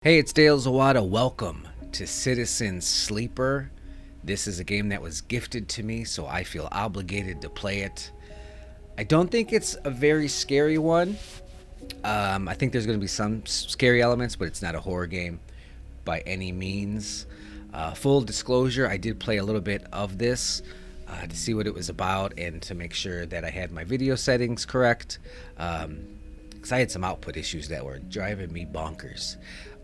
Hey, it's Dale Zawada. Welcome to Citizen Sleeper. This is a game that was gifted to me, so I feel obligated to play it. I don't think it's a very scary one. I think there's going to be some scary elements, but it's not a horror game by any means. Full disclosure, I did play a little bit of this to see what it was about and to make sure that I had my video settings correct. Because I had some output issues that were driving me bonkers.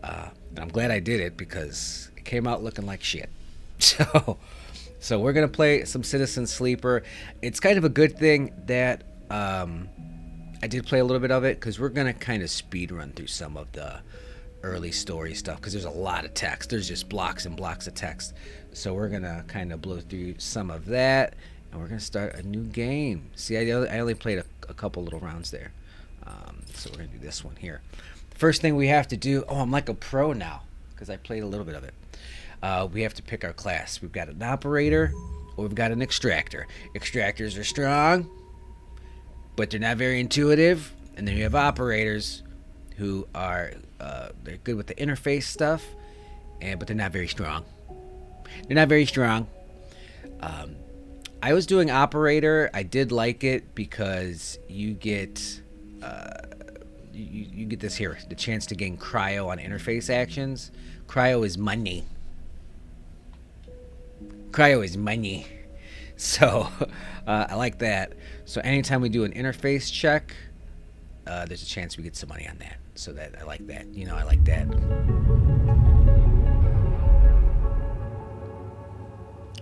And I'm glad I did it because it came out looking like shit. So we're gonna play some Citizen Sleeper. It's kind of a good thing that I did play a little bit of it because we're gonna kind of speed run through some of the early story stuff because there's a lot of text. There's just blocks and blocks of text. So we're gonna kind of blow through some of that, and we're gonna start a new game. See, I only played a couple little rounds there, so we're gonna do this one here. First thing we have to do, I'm like a pro now because I played a little bit of it. We have to pick our class. We've got an operator or we've got an extractor. Extractors are strong, but they're not very intuitive. And then you have operators who are they're good with the interface stuff, but they're not very strong. They're not very strong. I was doing operator. I did like it because you get you get this here, the chance to gain cryo on interface actions. Cryo is money. Cryo is money. So I like that. So anytime we do an interface check, there's a chance we get some money on that. So that I like that. I like that.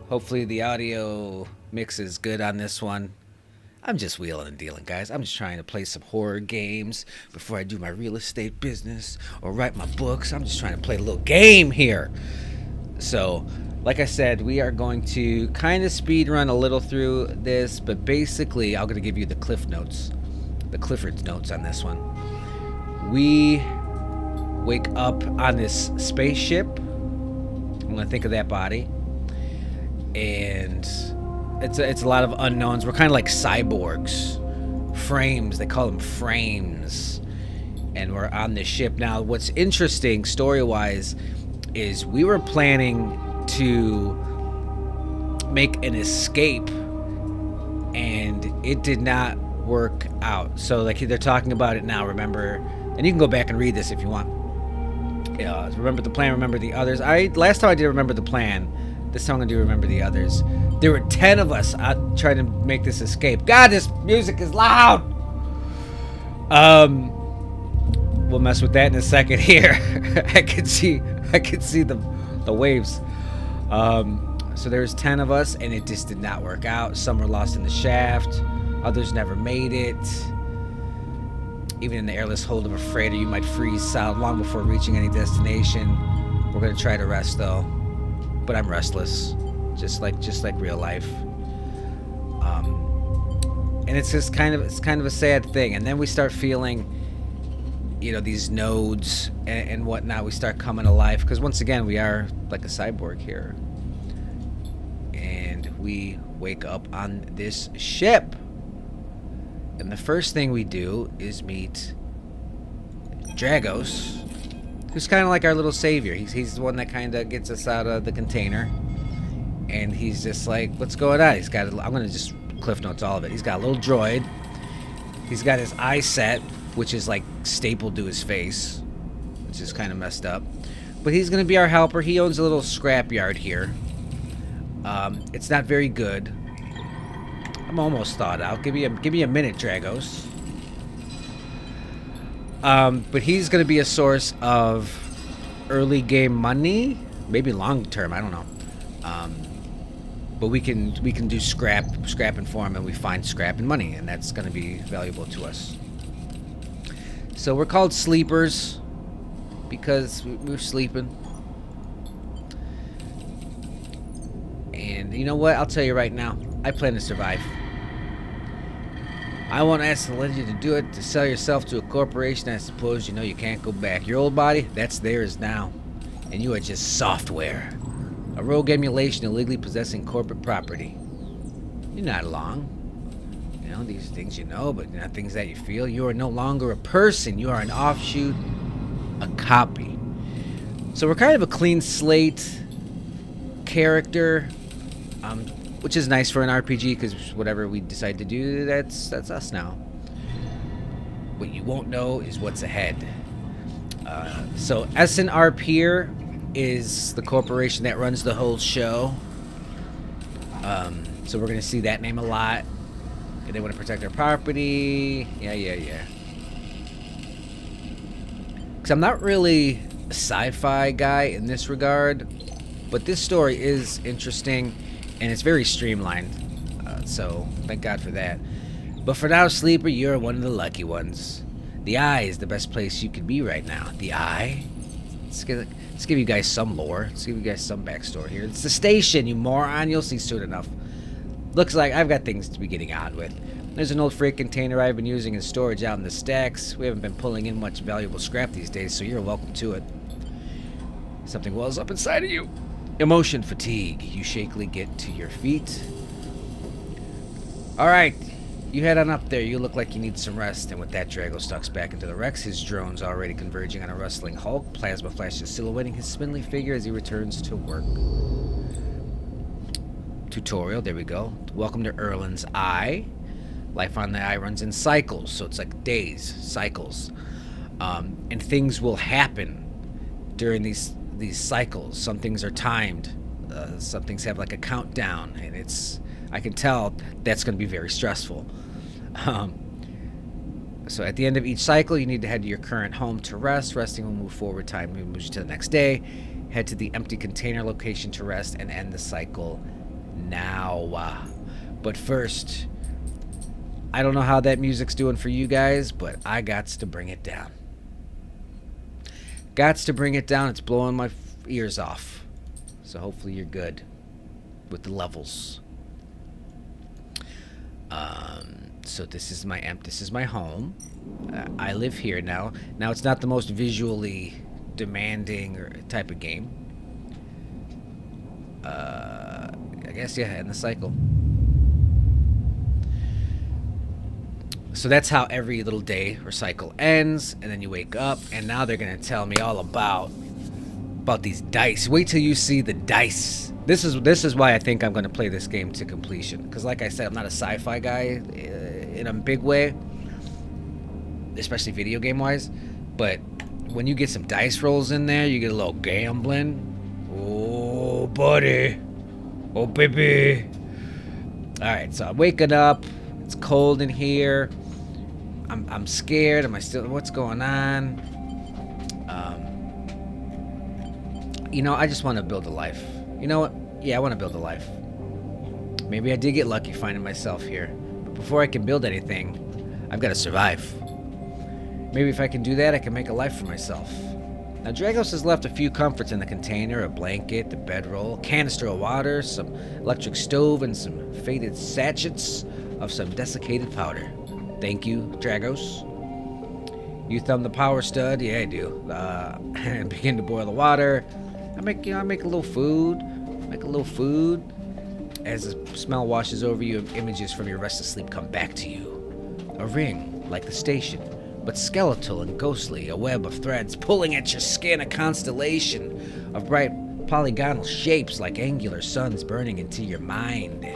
Hopefully the audio mix is good on this one. I'm just wheeling and dealing, guys. I'm just trying to play some horror games before I do my real estate business or write my books. I'm just trying to play a little game here. So, like I said, we are going to kind of speed run a little through this, but basically, I'm going to give you the Cliff Notes, the Clifford's Notes on this one. We wake up on this spaceship. I'm going to think of that body. And it's a lot of unknowns. We're kind of like cyborgs. Frames, they call them frames. And we're on this ship. Now, what's interesting story-wise is we were planning to make an escape, and it did not work out. So, like, they're talking about it now, remember? And you can go back and read this if you want. Remember the plan, remember the others. Last time I did remember the plan. This time I'm going to do remember the others. There were 10 of us trying to make this escape. God, this music is loud! We'll mess with that in a second here. I can see the waves. So there's 10 of us, and it just did not work out. Some were lost in the shaft. Others never made it. Even in the airless hold of a freighter, you might freeze solid long before reaching any destination. We're going to try to rest, though. But I'm restless. Just like real life, and it's just kind of a sad thing. And then we start feeling, these nodes and whatnot. We start coming alive because once again we are like a cyborg here, and we wake up on this ship. And the first thing we do is meet Dragos, who's kind of like our little savior. He's the one that kind of gets us out of the container. And he's just like, what's going on? He's got, I'm going to just Cliff Notes all of it. He's got a little droid. He's got his eye set, which is like stapled to his face, which is kind of messed up. But he's going to be our helper. He owns a little scrapyard here. It's not very good. I'm almost thawed out. Give me a minute, Dragos. But he's going to be a source of early game money, maybe long term. I don't know. But we can do scrapping for him, and we find scrap and money, and that's going to be valuable to us. So we're called sleepers because we're sleeping. And you know what? I'll tell you right now. I plan to survive. I won't ask the legend to do it, to sell yourself to a corporation. I suppose you know you can't go back. Your old body, that's theirs now. And you are just software. A rogue emulation illegally possessing corporate property. You're not alone. These things but not things that you feel. You are no longer a person. You are an offshoot, a copy. So we're kind of a clean slate character, which is nice for an RPG because whatever we decide to do, that's us now. What you won't know is what's ahead. So SNRP here is the corporation that runs the whole show. So we're going to see that name a lot. And they want to protect our property. Yeah. Because I'm not really a sci-fi guy in this regard. But this story is interesting. And it's very streamlined. So thank God for that. But for now, Sleeper, you're one of the lucky ones. The Eye is the best place you could be right now. The Eye? Let's give you guys some lore. Let's give you guys some backstory here. It's the station, you moron. You'll see soon enough. Looks like I've got things to be getting on with. There's an old freight container I've been using in storage out in the stacks. We haven't been pulling in much valuable scrap these days, so you're welcome to it. Something wells up inside of you. Emotion fatigue. You shakily get to your feet. Alright. You head on up there. You look like you need some rest. And with that, Drago stalks back into the Rex. His drone's already converging on a rustling Hulk. Plasma flashes silhouetting his spindly figure as he returns to work. Tutorial. There we go. Welcome to Erlin's Eye. Life on the Eye runs in cycles. So it's like days. Cycles. And things will happen during these cycles. Some things are timed. Some things have like a countdown. And I can tell that's going to be very stressful. So at the end of each cycle, you need to head to your current home to rest. Resting will move forward. Time moves you to the next day. Head to the empty container location to rest and end the cycle now. But first, I don't know how that music's doing for you guys, but I gots to bring it down. Gots to bring it down. It's blowing my ears off. So hopefully you're good with the levels. So this is my home. I live here now. Now it's not the most visually demanding or type of game. I guess yeah, end the cycle. So that's how every little day or cycle ends, and then you wake up, and now they're gonna tell me all about these dice. Wait till you see the dice. This is why I think I'm gonna play this game to completion. Because like I said, I'm not a sci-fi guy in a big way, especially video game wise. But when you get some dice rolls in there, you get a little gambling. Oh, buddy. Oh, baby. All right, so I'm waking up. It's cold in here. I'm scared. Am I still? What's going on? You know, I just want to build a life. You know what? Yeah, I want to build a life. Maybe I did get lucky finding myself here. But before I can build anything, I've got to survive. Maybe if I can do that, I can make a life for myself. Now, Dragos has left a few comforts in the container. A blanket, the bedroll, canister of water, some electric stove, and some faded sachets of some desiccated powder. Thank you, Dragos. You thumb the power stud. Yeah, I do. And begin to boil the water. I make a little food. As the smell washes over you, images from your restless sleep come back to you. A ring, like the station, but skeletal and ghostly. A web of threads pulling at your skin. A constellation of bright polygonal shapes like angular suns burning into your mind.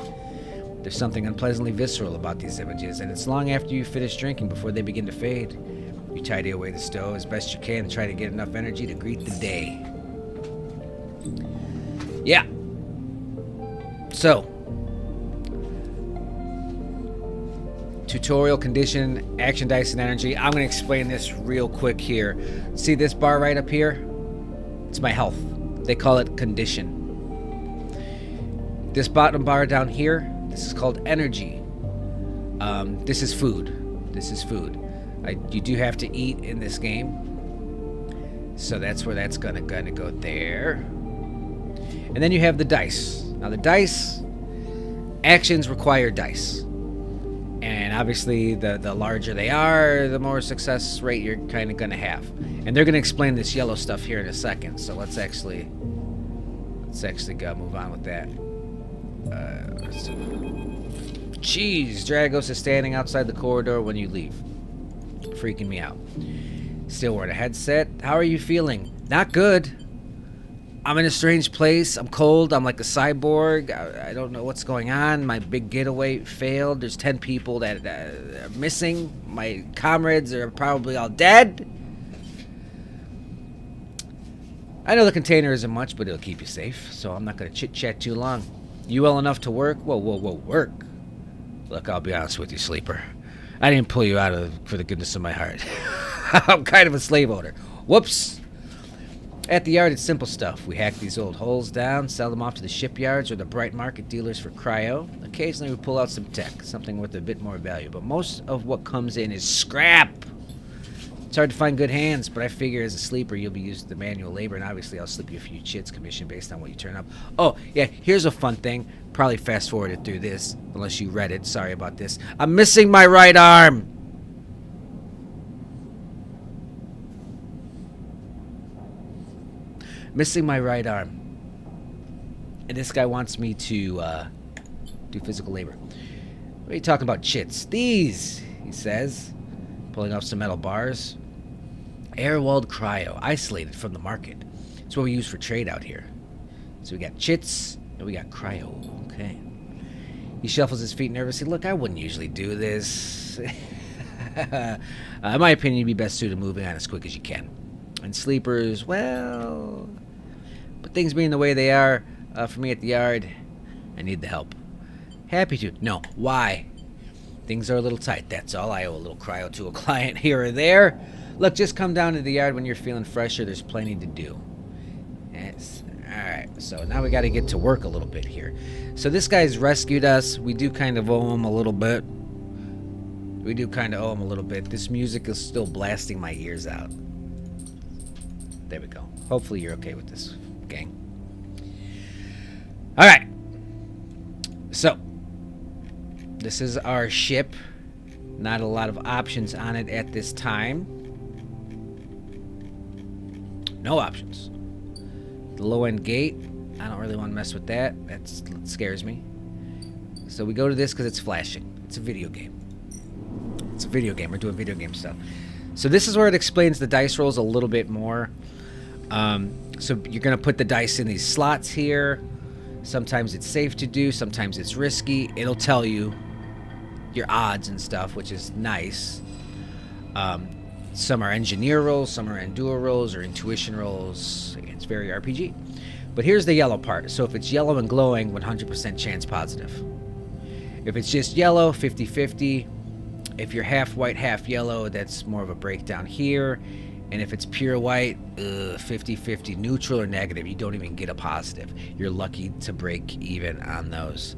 There's something unpleasantly visceral about these images, and it's long after you finish drinking before they begin to fade. You tidy away the stove as best you can and try to get enough energy to greet the day. Yeah. So, tutorial, condition, action dice, and energy. I'm going to explain this real quick here. See this bar right up here? It's my health. They call it condition. This bottom bar down here, this is called energy. This is food. You do have to eat in this game. So that's where that's gonna go there. And then you have the dice. Now the dice, actions require dice. And obviously the larger they are, the more success rate you're kind of gonna have. And they're gonna explain this yellow stuff here in a second. So let's actually go move on with that. Jeez, Dragos is standing outside the corridor when you leave. Freaking me out. Still wearing a headset. How are you feeling? Not good. I'm in a strange place. I'm cold. I'm like a cyborg. I don't know what's going on. My big getaway failed. There's 10 people that are missing. My comrades are probably all dead. I know the container isn't much, but it'll keep you safe, so I'm not going to chit-chat too long. You well enough to work? Whoa, work. Look, I'll be honest with you, Sleeper. I didn't pull you out for the goodness of my heart. I'm kind of a slave owner. Whoops. At the yard, it's simple stuff. We hack these old holes down, sell them off to the shipyards or the bright market dealers for cryo. Occasionally, we pull out some tech, something worth a bit more value. But most of what comes in is scrap. It's hard to find good hands, but I figure as a sleeper, you'll be used to the manual labor, and obviously I'll slip you a few chits commission based on what you turn up. Oh, yeah, here's a fun thing. Probably fast-forwarded through this, unless you read it. Sorry about this. I'm missing my right arm. Missing my right arm. And this guy wants me to do physical labor. What are you talking about, chits? These, he says, pulling off some metal bars. Air-walled cryo, isolated from the market. It's what we use for trade out here. So we got chits, and we got cryo. Okay. He shuffles his feet nervously. Look, I wouldn't usually do this. In my opinion, you'd be best suited moving on as quick as you can. And sleepers, well... But things being the way they are, for me at the yard, I need the help. Happy to. No. Why? Things are a little tight. That's all. I owe a little cryo to a client here or there. Look, just come down to the yard when you're feeling fresher. There's plenty to do. Yes. Alright, so now we got to get to work a little bit here. So this guy's rescued us. We do kind of owe him a little bit. This music is still blasting my ears out. There we go. Hopefully you're okay with this, gang. Alright. So, this is our ship. Not a lot of options on it at this time. No options. The low-end gate. I don't really want to mess with that. That scares me. So we go to this because it's flashing. It's a video game. We're doing video game stuff. So this is where it explains the dice rolls a little bit more. So you're going to put the dice in these slots here. Sometimes it's safe to do. Sometimes it's risky. It'll tell you your odds and stuff, which is nice. Some are engineer rolls. Some are endure rolls or intuition rolls. It's very RPG. But here's the yellow part. So if it's yellow and glowing, 100% chance positive. If it's just yellow, 50-50. If you're half white, half yellow, that's more of a breakdown here. And if it's pure white, 50-50, neutral or negative. You don't even get a positive. You're lucky to break even on those.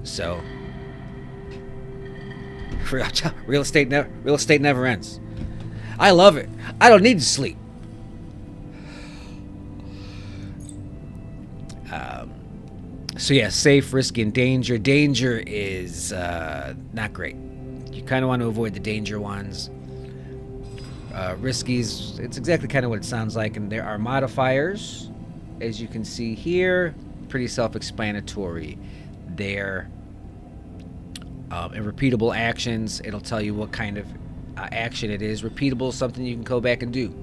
So, real estate never ends. I love it. I don't need to sleep. So yeah, safe, risky, and danger. Danger is not great. You kind of want to avoid the danger ones. Riskies, it's exactly kind of what it sounds like, and there are modifiers, as you can see here, pretty self-explanatory. They're repeatable actions. It'll tell you what kind of action it is. Repeatable is something you can go back and do.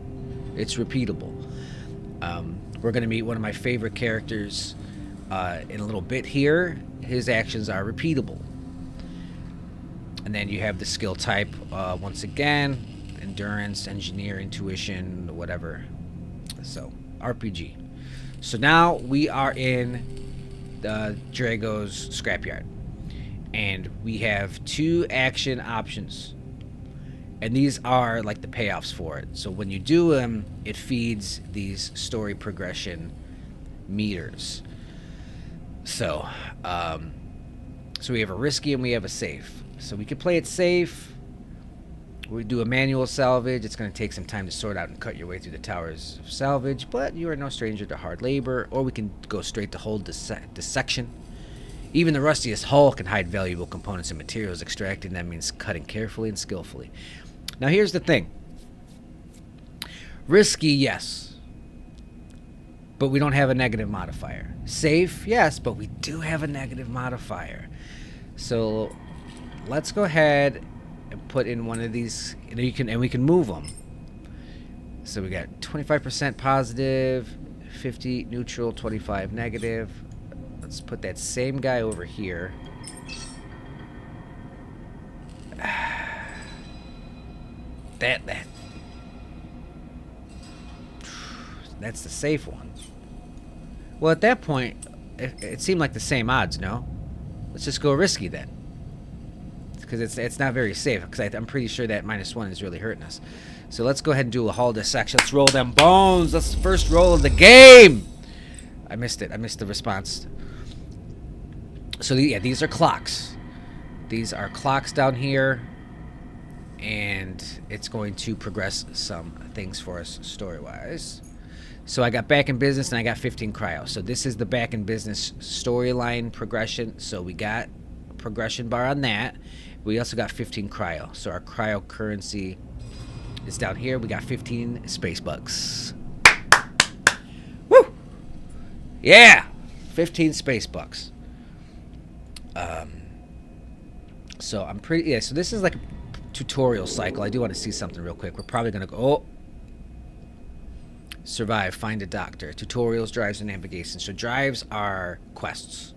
It's repeatable. We're going to meet one of my favorite characters in a little bit here. His actions are repeatable. And then you have the skill type, once again, endurance, engineer, intuition, whatever. So, RPG. So now we are in the Drago's scrapyard. And we have 2 action options. And these are like the payoffs for it. So when you do them, it feeds these story progression meters. So, so we have a risky and we have a safe. So we could play it safe. We do a manual salvage. It's going to take some time to sort out and cut your way through the towers of salvage, but you are no stranger to hard labor. Or we can go straight to hold dissection. Even the rustiest hull can hide valuable components and materials. Extracting them means cutting carefully and skillfully. Now here's the thing. Risky, yes. But we don't have a negative modifier. Safe, yes, but we do have a negative modifier. So let's go ahead and put in one of these, and we can move them. So we got 25% positive, 50 neutral, 25 negative. Let's put that same guy over here. That's the safe one. Well, at that point, it seemed like the same odds, no? Let's just go risky then. Because it's not very safe. Because I'm pretty sure that -1 is really hurting us. So let's go ahead and do a hull dissection. Let's roll them bones. That's the first roll of the game. I missed it. I missed the response. So yeah, these are clocks. These are clocks down here. And it's going to progress some things for us story-wise. So I got back in business and I got 15 cryo. So this is the back in business storyline progression. So we got a progression bar on that. We also got 15 cryo. So our cryo currency is down here. We got 15 space bucks. Woo! Yeah! 15 space bucks. So I'm pretty... Yeah, so this is like a tutorial cycle. I do want to see something real quick. We're probably going to go... Oh! Survive, find a doctor. Tutorials, drives, and navigation. So drives are quests.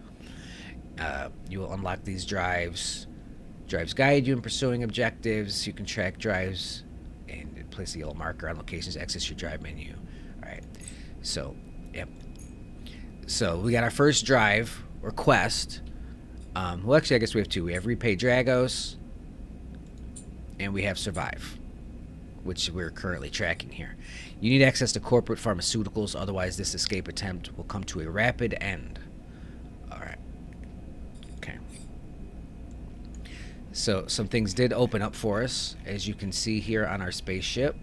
You will unlock these drives. Drives guide you in pursuing objectives. You can track drives and place a yellow marker on locations. Access your drive menu. Alright. So, yep. So we got our first drive or quest. Well, actually, I guess we have two. We have Repay Dragos. And we have Survive, which we're currently tracking here. You need access to corporate pharmaceuticals, otherwise this escape attempt will come to a rapid end. Alright. Okay. So, some things did open up for us, as you can see here on our spaceship.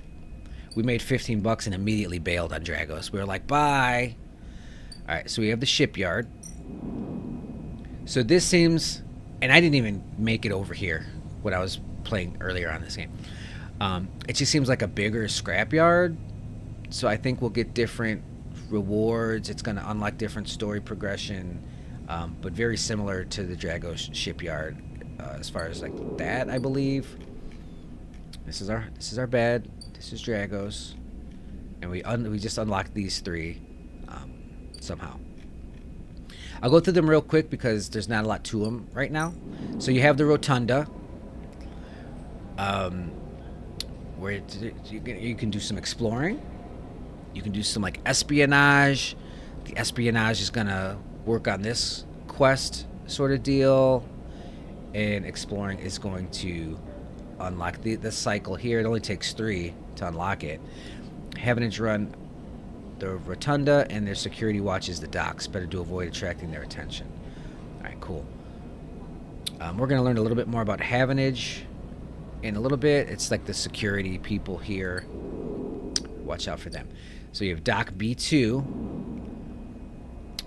We made 15 bucks and immediately bailed on Dragos. We were like, bye! Alright, so we have the shipyard. So this seems... And I didn't even make it over here when I was playing earlier on this game. It just seems like a bigger scrapyard. So I think we'll get different rewards. It's going to unlock different story progression, but very similar to the Dragos shipyard as far as like that, I believe. This is our bed. This is Dragos, and we just unlocked these three somehow. I'll go through them real quick because there's not a lot to them right now. So you have the rotunda. Where you can do some exploring. You can do some like espionage. The espionage is gonna work on this quest sort of deal, and exploring is going to unlock the cycle here. It only takes 3 to unlock it. Havenage run the rotunda, and their security watches the docks. Better to avoid attracting their attention. All right, cool. We're gonna learn a little bit more about Havenage in a little bit. It's like the security people here. Watch out for them. So you have Dock B2,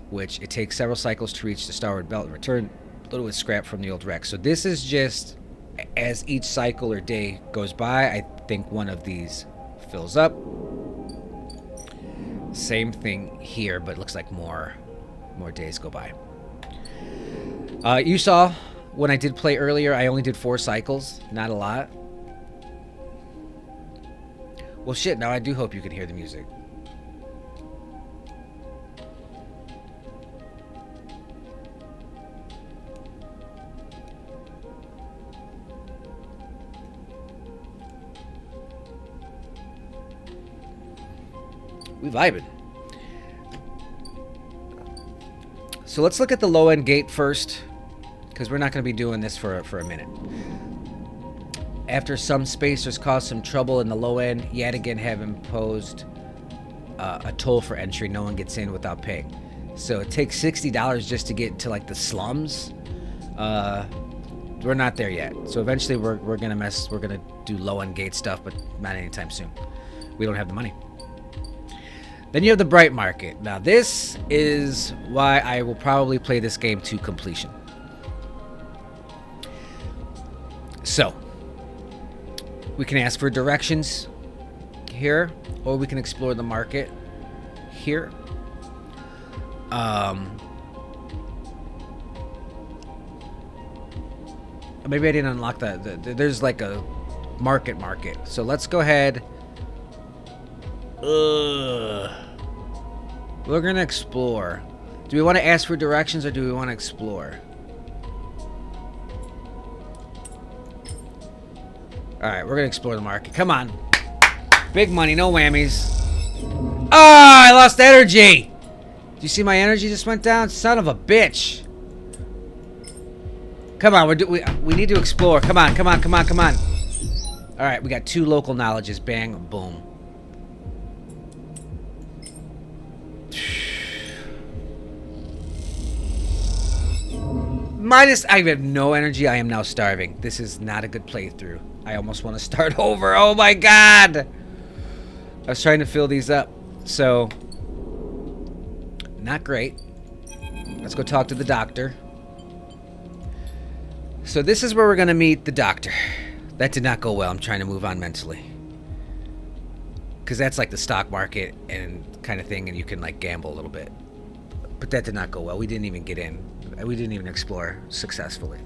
which it takes several cycles to reach the starboard belt and return loaded with scrap from the old wreck. So this is just as each cycle or day goes by, I think one of these fills up. Same thing here, but it looks like more days go by. You saw when I did play earlier, I only did 4 cycles, not a lot. Well, shit, now I do hope you can hear the music. We vibing. So let's look at the low end gate first, because we're not going to be doing this for a minute. After some spacers caused some trouble in the low end, yet again have imposed a toll for entry. No one gets in without paying. So it takes $60 just to get into like the slums. We're not there yet. So eventually we're gonna do low end gate stuff, but not anytime soon. We don't have the money. Then you have the bright market. Now this is why I will probably play this game to completion. So we can ask for directions here, or we can explore the market here. Maybe I didn't unlock there's like a market. So let's go ahead. We're gonna explore. Do we want to ask for directions or do we want to explore? Alright, we're gonna explore the market. Come on. Big money, no whammies. Oh, I lost energy! Do you see my energy just went down? Son of a bitch. Come on, we need to explore. Come on, come on, come on, come on. Alright, we got 2 local knowledges. Bang, boom. I have no energy. I am now starving. This is not a good playthrough. I almost want to start over. Oh my god! I was trying to fill these up. So, not great. Let's go talk to the doctor. So this is where we're going to meet the doctor. That did not go well. I'm trying to move on mentally. Because that's like the stock market and kind of thing, and you can like gamble a little bit. But that did not go well. We didn't even get in. We didn't even explore successfully.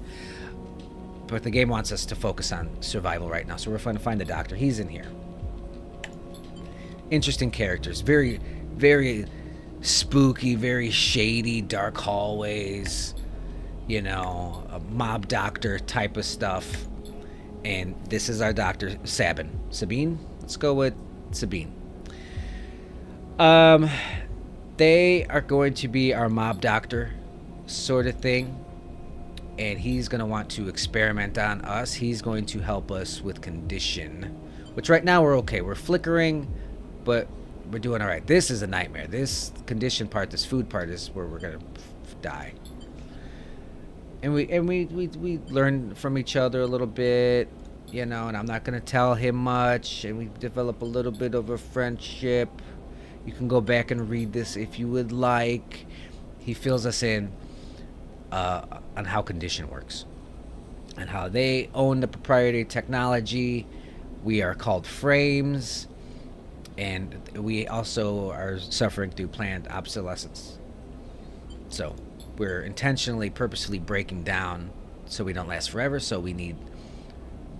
But the game wants us to focus on survival right now, so we're going to find the doctor. He's in here. Interesting characters. Very, very spooky, very shady, dark hallways. You know, a mob doctor type of stuff. And this is our doctor, Sabine. Sabine? Let's go with Sabine. They are going to be our mob doctor sort of thing. And he's going to want to experiment on us. He's going to help us with condition. Which right now we're okay. We're flickering, but we're doing all right. This is a nightmare. This condition part, this food part is where we're going to die. And we learn from each other a little bit, you know, and I'm not going to tell him much. And we develop a little bit of a friendship. You can go back and read this if you would like. He fills us in on how condition works and how they own the proprietary technology. We are called frames, and we also are suffering through planned obsolescence. So we're intentionally, purposely breaking down so we don't last forever. So we need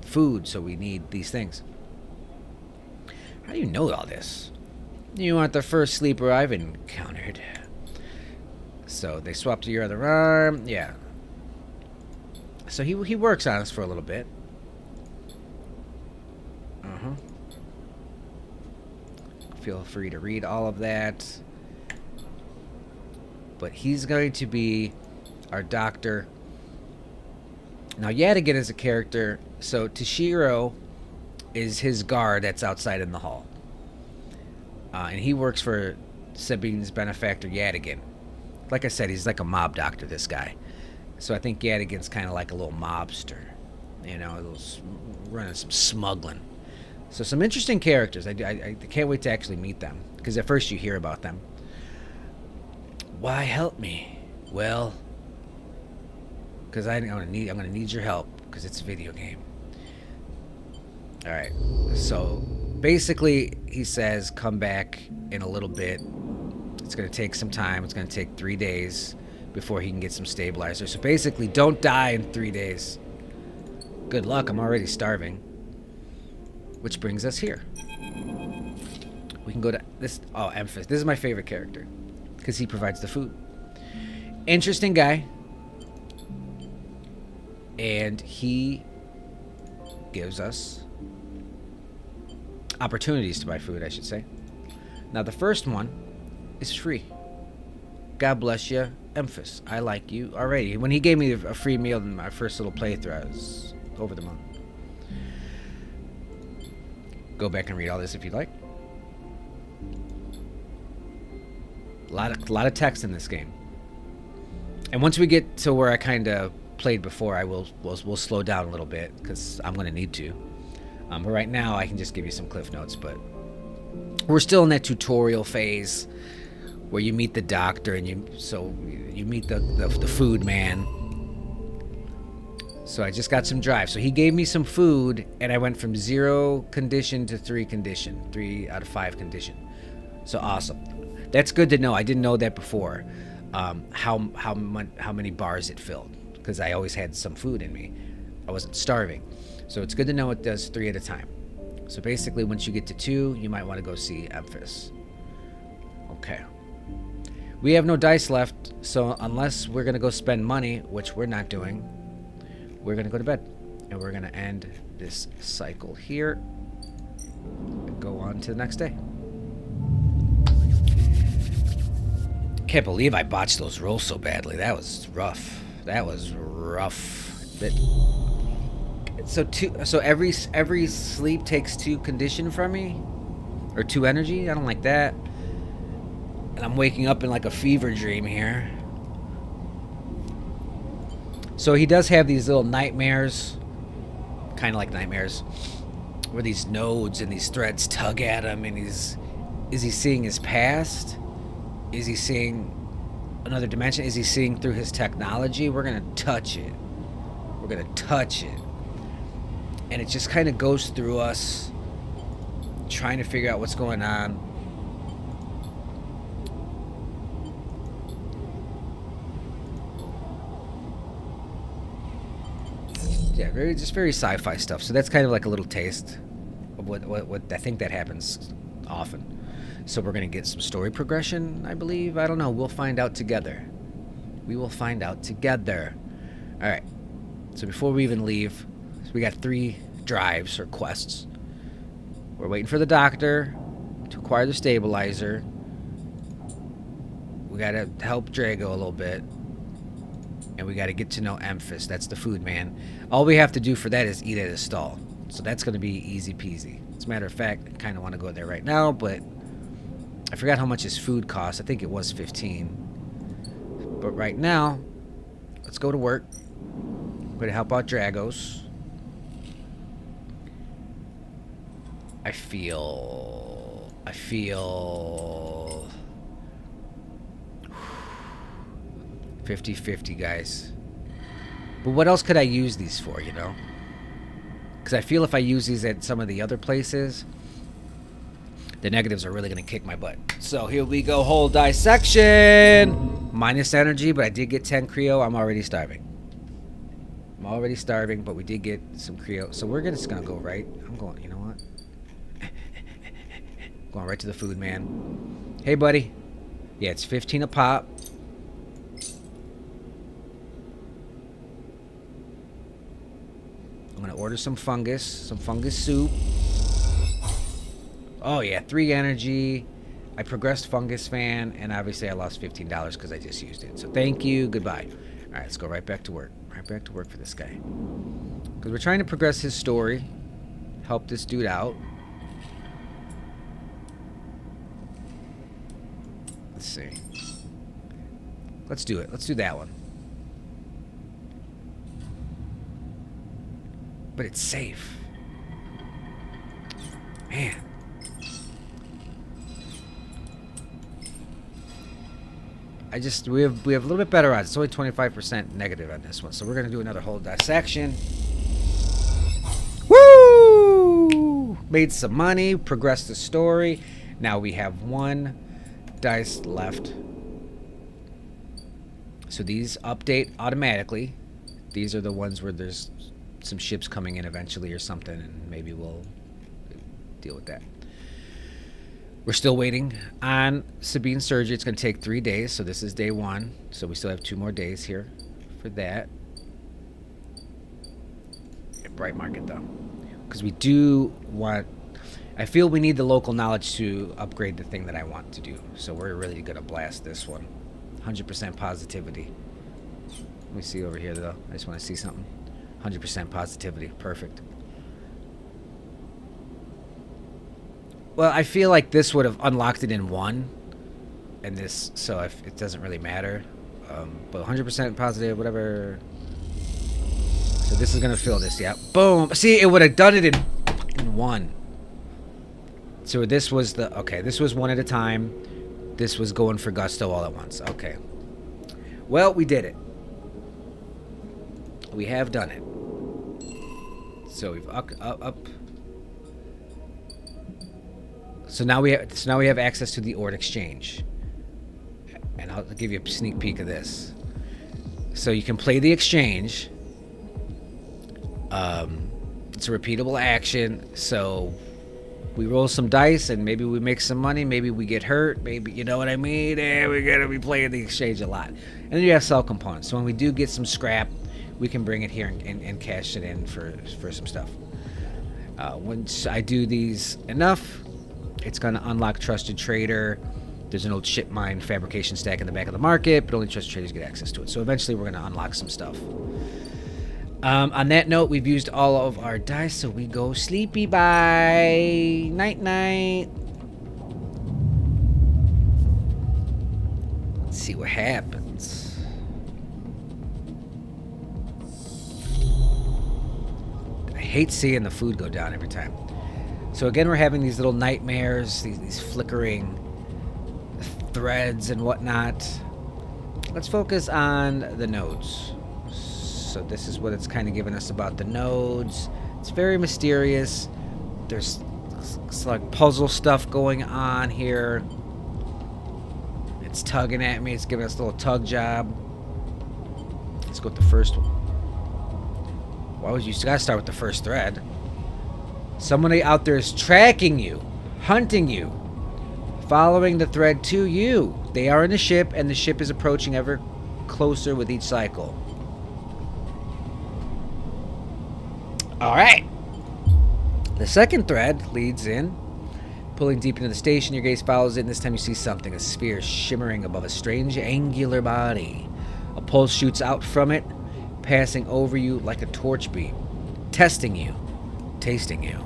food, so we need these things. How do you know all this? You aren't the first sleeper I've encountered. So they swapped to your other arm. Yeah. So he works on us for a little bit. Feel free to read all of that. But he's going to be our doctor. Now, Yadigan is a character. So Toshiro is his guard that's outside in the hall. And he works for Sabine's benefactor, Yadigan. Like I said, he's like a mob doctor, this guy. So I think Yadigan's kind of like a little mobster. You know, running some smuggling. So some interesting characters. I can't wait to actually meet them. Because at first you hear about them. Why help me? Well, because I'm gonna need your help because it's a video game. All right. So basically, he says, come back in a little bit. It's gonna take some time. It's gonna take 3 days before he can get some stabilizer. So basically, don't die in 3 days. Good luck. I'm already starving. Which brings us here. We can go to this. Oh, Memphis. This is my favorite character. Because he provides the food. Interesting guy. And he gives us opportunities to buy food, I should say. Now, the first one is free. God bless you, Memphis. I like you already. When he gave me a free meal in my first little playthrough, I was over the moon. Go back and read all this if you'd like. A lot of text in this game. And once we get to where I kind of played before, we'll slow down a little bit because I'm going to need to. But right now, I can just give you some cliff notes. But we're still in that tutorial phase where you meet the doctor and you meet the food man. So I just got some drive. So he gave me some food, and I went from 0 condition to 3 condition, 3 out of 5 condition. So awesome. That's good to know. I didn't know that before. How many bars it filled, because I always had some food in me. I wasn't starving. So it's good to know it does 3 at a time. So basically, once you get to 2, you might want to go see Memphis. Okay. We have no dice left, so unless we're going to go spend money, which we're not doing, we're going to go to bed. And we're going to end this cycle here and go on to the next day. Can't believe I botched those rolls so badly. That was rough. That was rough. So every sleep takes 2 condition from me, or 2 energy. I don't like that. And I'm waking up in like a fever dream here. So he does have these little nightmares, kind of like nightmares, where these nodes and these threads tug at him, and is he seeing his past? Is he seeing another dimension? Is he seeing through his technology? We're gonna touch it. We're gonna touch it. And it just kind of goes through us, trying to figure out what's going on. Yeah, very sci-fi stuff. So that's kind of like a little taste of what I think that happens often. So we're going to get some story progression, I believe. I don't know. We'll find out together. We will find out together. All right. So before we even leave, we got 3 drives or quests. We're waiting for the doctor to acquire the stabilizer. We got to help Drago a little bit. And we got to get to know Emphas. That's the food man. All we have to do for that is eat at his stall. So that's going to be easy peasy. As a matter of fact, I kind of want to go there right now, but I forgot how much his food costs. I think it was 15. But right now, let's go to work. I'm going to help out Dragos. I feel 50-50, guys. But what else could I use these for, you know? Because I feel if I use these at some of the other places, the negatives are really going to kick my butt. So here we go, whole dissection. Minus energy, but I did get 10 Creo. I'm already starving. But we did get some Creo. So we're just going to go right. I'm going, you know what? Going right to the food man. Hey, buddy. Yeah, it's 15 a pop. I'm going to order some fungus soup. Oh, yeah, 3 energy. I progressed fungus fan, and obviously I lost $15 because I just used it. So thank you. Goodbye. All right, let's go right back to work. Right back to work for this guy. Because we're trying to progress his story. Help this dude out. Let's see. Let's do it. Let's do that one. But it's safe. Man. We have a little bit better odds. It's only 25% negative on this one. So we're going to do another whole dissection. Woo! Made some money, progressed the story. Now we have 1 dice left. So these update automatically. These are the ones where there's some ships coming in eventually or something, and maybe we'll deal with that. We're still waiting on Sabine's surgery. It's going to take 3 days, so this is day 1. So we still have 2 more days here for that. Bright market, though. Because we do want... I feel we need the local knowledge to upgrade the thing that I want to do. So we're really going to blast this one. 100% positivity. Let me see over here, though. I just want to see something. 100% positivity. Perfect. Well, I feel like this would have unlocked it in 1. And this, so if it doesn't really matter. But 100% positive, whatever. So this is going to fill this, yeah. Boom. See, it would have done it in 1. So this was the, okay, this was 1 at a time. This was going for gusto all at once. Okay. Well, we did it. We have done it. So we've up. So now we have access to the Ord exchange. And I'll give you a sneak peek of this. So you can play the exchange. It's a repeatable action. So We roll some dice and maybe we make some money. Maybe we get hurt. Maybe, you know what I mean? We're going to be playing the exchange a lot. And then you have sell components. So when we do get some scrap, we can bring it here and cash it in for some stuff. Once I do these enough, it's going to unlock Trusted Trader. There's an old ship mine fabrication stack in the back of the market, but only Trusted Traders get access to it. So eventually we're going to unlock some stuff. On that note, we've used all of our dice, so we go sleepy. Bye. Night night. Let's see what happens. I hate seeing the food go down every time. So again, we're having these little nightmares, these flickering threads and whatnot. Let's focus on the nodes. So this is what it's kind of giving us about the nodes. It's very mysterious. There's like puzzle stuff going on here. It's tugging at me. It's giving us a little tug job. Let's go with the first one. Why would you gotta start with the first thread? Somebody out there is tracking you, hunting you, following the thread to you. They are in the ship, and the ship is approaching ever closer with each cycle. All right. The second thread leads in. Pulling deep into the station, your gaze follows it, and this time you see something, a sphere shimmering above a strange angular body. A pulse shoots out from it, passing over you like a torch beam, testing you, tasting you.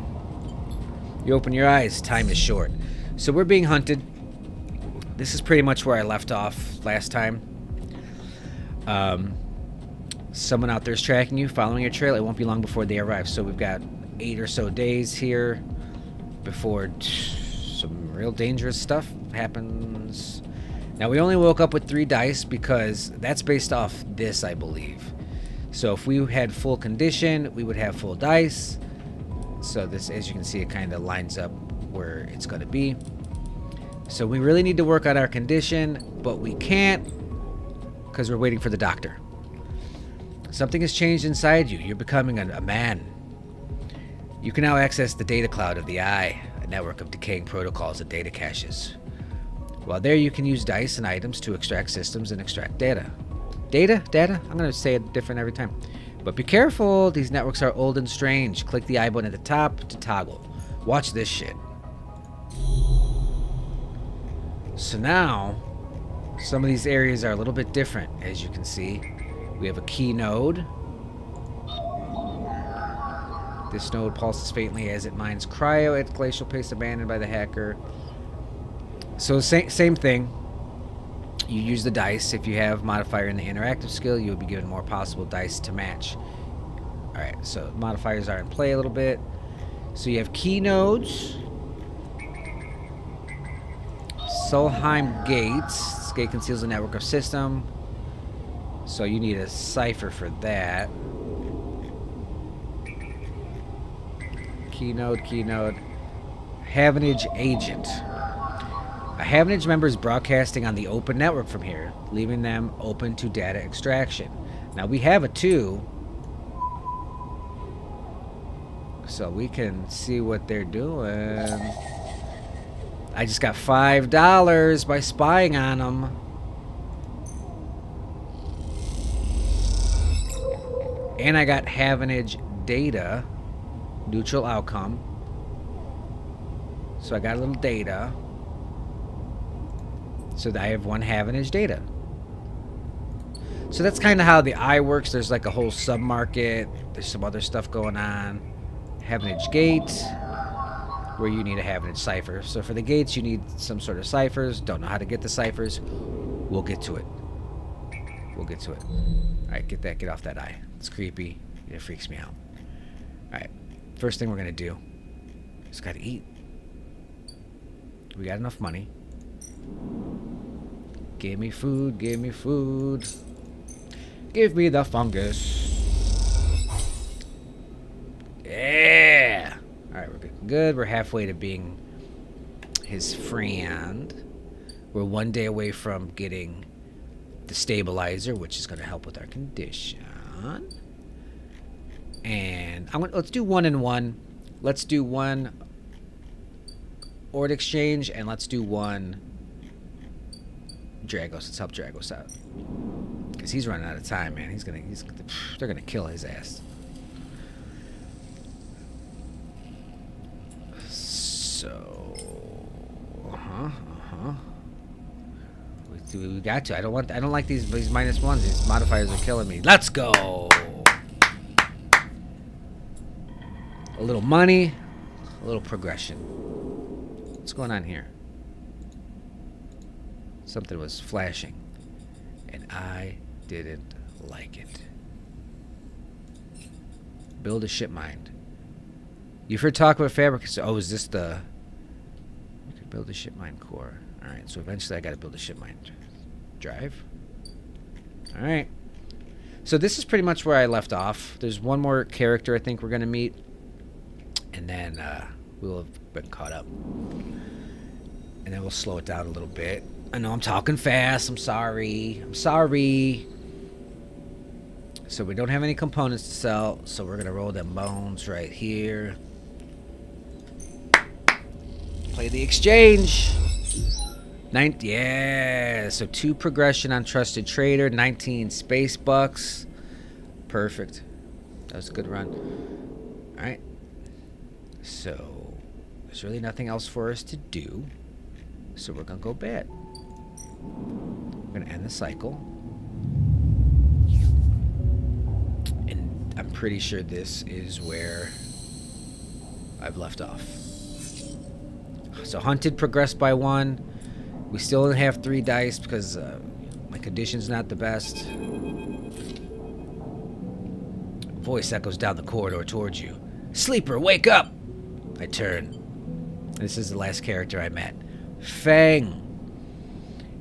You open your eyes, time is short. So we're being hunted. This is pretty much where I left off last time. Someone out there is tracking you, following your trail. It won't be long before they arrive. So we've got 8 or so days here before some real dangerous stuff happens. Now, we only woke up with 3 dice because that's based off this, I believe. So if we had full condition, we would have full dice. So this, as you can see, it kind of lines up where it's going to be. So we really need to work on our condition, but we can't because we're waiting for the doctor. Something has changed inside you. You're becoming a man. You can now access the data cloud of the Eye, a network of decaying protocols and data caches. While there, you can use dice and items to extract systems and extract data. Data? I'm going to say it different every time. But be careful. These networks are old and strange. Click the I button at the top to toggle. Watch this shit. So now, some of these areas are a little bit different, as you can see. We have a key node. This node pulses faintly as it mines cryo at glacial pace abandoned by the hacker. So same thing. You use the dice. If you have modifier in the interactive skill, you will be given more possible dice to match. Alright, so modifiers are in play a little bit. So you have key nodes. Solheim gates. This gate conceals a network of system. So you need a cipher for that. Key node. Havenage agent. A Havenage member is broadcasting on the open network from here, leaving them open to data extraction. Now we have a 2, so we can see what they're doing. I just got $5 by spying on them. And I got Havenage data, neutral outcome. So I got a little data. So I have 1 Havenage data. So that's kind of how the Eye works. There's like a whole sub-market. There's some other stuff going on. Havenage gate, where you need a Havenage cipher. So for the gates, you need some sort of ciphers. Don't know how to get the ciphers. We'll get to it. Alright, get off that eye. It's creepy. It freaks me out. Alright, first thing we're going to do is got to eat. We got enough money. Give me food. Give me the fungus. Yeah! Alright, we're good. We're halfway to being his friend. We're 1 day away from getting the stabilizer, which is going to help with our condition. And let's do 1 and 1. Let's do 1 ord exchange, and let's do one Dragos. Let's help Dragos out. Because he's running out of time, man. They're gonna kill his ass. So, we got to. I don't like these -1s. These modifiers are killing me. Let's go. A little money, a little progression. What's going on here? Something was flashing, and I didn't like it. Build a ship mind. You've heard talk about fabric. Oh, is this the... You can build a ship mind core. Alright, so eventually I gotta build a ship mind drive. Alright. So this is pretty much where I left off. There's one more character I think we're gonna meet. And then we'll have been caught up. And then we'll slow it down a little bit. I know I'm talking fast. I'm sorry. I'm sorry. So we don't have any components to sell. So we're going to roll them bones right here. Play the exchange. Yeah. So 2 progression on Trusted Trader. 19 space bucks. Perfect. That was a good run. All right. So there's really nothing else for us to do. So we're going to go bad. We're going to end the cycle. And I'm pretty sure this is where I've left off. So hunted progressed by 1. We still only have 3 dice because my condition's not the best. Voice echoes down the corridor towards you. Sleeper, wake up! I turn. This is the last character I met. Fang.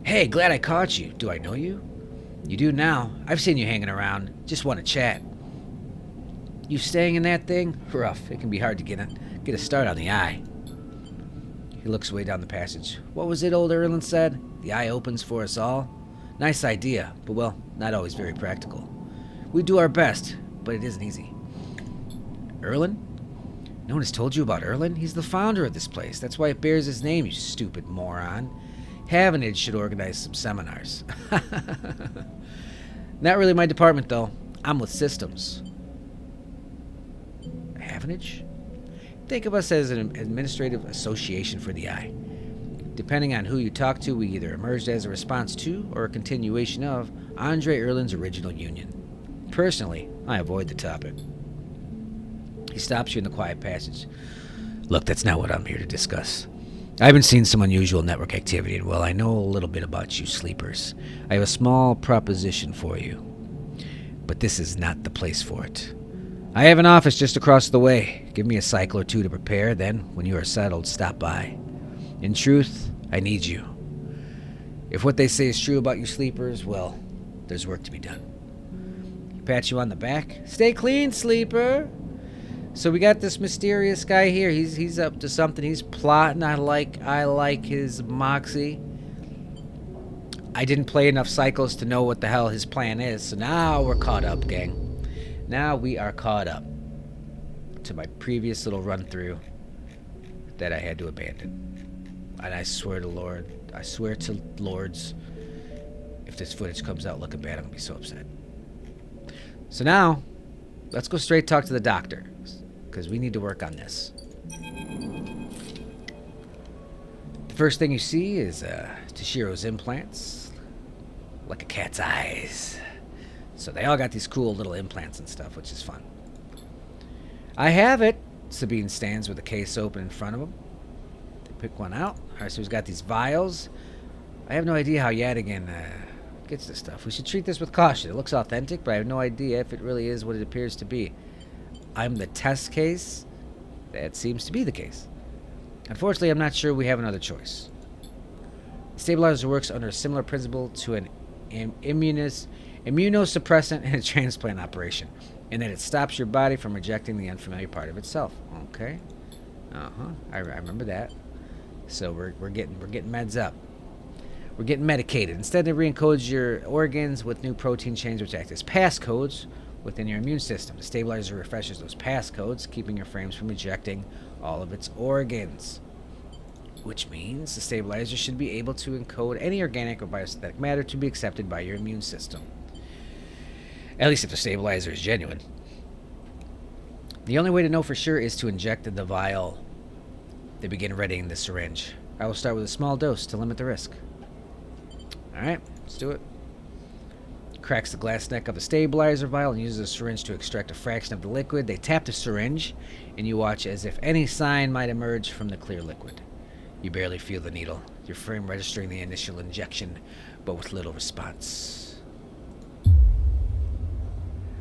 Hey, glad I caught you. Do I know you? You do now. I've seen you hanging around. Just want to chat. You staying in that thing? Rough. It can be hard to get a start on the eye. He looks way down the passage. What was it old Erlen said? The eye opens for us all? Nice idea, but well, not always very practical. We do our best, but it isn't easy. Erlen? No one has told you about Erlen? He's the founder of this place. That's why it bears his name, you stupid moron. Havenage should organize some seminars. Not really my department, though. I'm with systems. Havenage? Think of us as an administrative association for the eye. Depending on who you talk to, we either emerged as a response to or a continuation of Andre Erlen's original union. Personally, I avoid the topic. He stops you in the quiet passage. Look, that's not what I'm here to discuss. I haven't seen some unusual network activity, and well, I know a little bit about you sleepers. I have a small proposition for you. But this is not the place for it. I have an office just across the way. Give me a cycle or 2 to prepare, then, when you are settled, stop by. In truth, I need you. If what they say is true about you sleepers, well, there's work to be done. He pats you on the back. Stay clean, sleeper. So we got this mysterious guy here. He's up to something. He's plotting. I like his moxie. I didn't play enough cycles to know what the hell his plan is. So now we're caught up, gang. Now we are caught up to my previous little run through that I had to abandon. And I swear to lords, if this footage comes out looking bad, I'm gonna be so upset. So now, let's go straight talk to the doctor, because we need to work on this. The first thing you see is Tashiro's implants, like a cat's eyes. So they all got these cool little implants and stuff, which is fun. I have it. Sabine stands with a case open in front of him. They pick one out. All right, so he's got these vials. I have no idea how Yadigan gets this stuff. We should treat this with caution. It looks authentic, but I have no idea if it really is what it appears to be. I'm the test case. That seems to be the case. Unfortunately, I'm not sure we have another choice. The stabilizer works under a similar principle to an immunosuppressant in a transplant operation, in that it stops your body from rejecting the unfamiliar part of itself. Okay. I remember that. So we're getting meds up. We're getting medicated. Instead, it re-encodes your organs with new protein chains which act as passcodes within your immune system. The stabilizer refreshes those passcodes, keeping your frames from rejecting all of its organs. which means the stabilizer should be able to encode any organic or biosynthetic matter to be accepted by your immune system. At least if the stabilizer is genuine. The only way to know for sure is to inject the vial. They begin readying the syringe. I will start with a small dose to limit the risk. Alright, let's do it. Cracks the glass neck of the stabilizer vial and uses a syringe to extract a fraction of the liquid. They tap the syringe, and you watch as if any sign might emerge from the clear liquid. You barely feel the needle, your frame registering the initial injection, but with little response.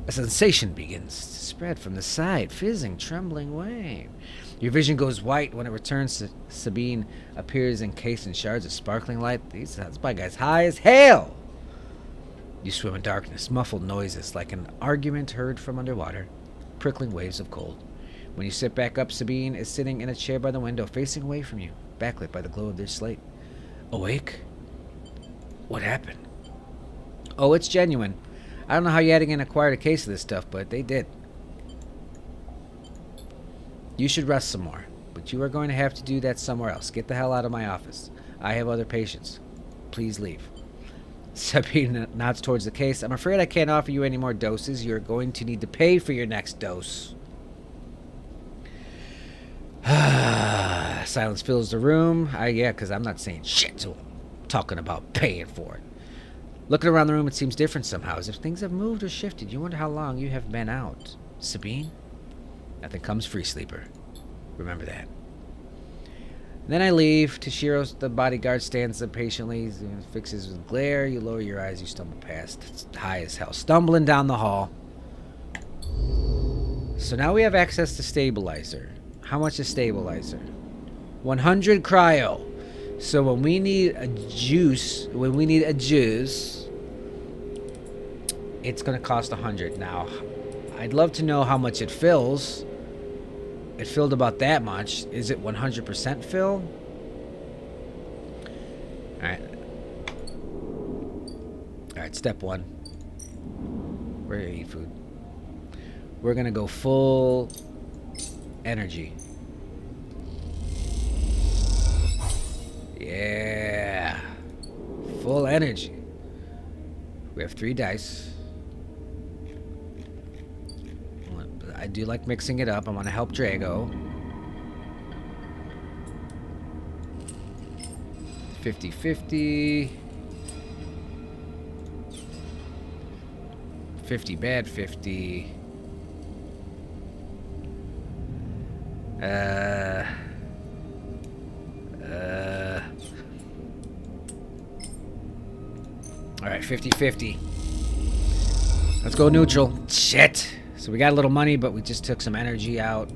A sensation begins to spread from the side, fizzing, trembling wave. Your vision goes white when it returns. Sabine appears encased in shards of sparkling light. This by guy's high as hell. You swim in darkness, muffled noises like an argument heard from underwater, prickling waves of cold. When you sit back up, Sabine is sitting in a chair by the window, facing away from you, backlit by the glow of their slate. Awake? What happened? Oh, it's genuine. I don't know how you had again acquired a case of this stuff, but they did. You should rest some more, but you are going to have to do that somewhere else. Get the hell out of my office. I have other patients. Please leave. Sabine nods towards the case. I'm afraid I can't offer you any more doses. You're going to need to pay for your next dose. Silence fills the room. Yeah, because I'm not saying shit, so I'm talking about paying for it. Looking around the room, it seems different somehow, as if things have moved or shifted. You wonder how long you have been out. Sabine? Nothing comes free, sleeper. Remember that. Then I leave. Toshiro, the bodyguard, stands impatiently, fixes with glare. You lower your eyes, you stumble past. It's high as hell. Stumbling down the hall. So now we have access to stabilizer. How much is stabilizer? 100 cryo. So when we need a juice, it's going to cost 100. Now, I'd love to know how much it fills. It filled about that much. Is it 100% fill? Alright, step one. We're going to eat food. We're going to go full energy. Yeah. Full energy. We have 3 dice. I do like mixing it up. I want to help Drago. 50-50. 50 bad, 50. Alright, 50-50. Let's go neutral. Shit. So we got a little money, but we just took some energy out.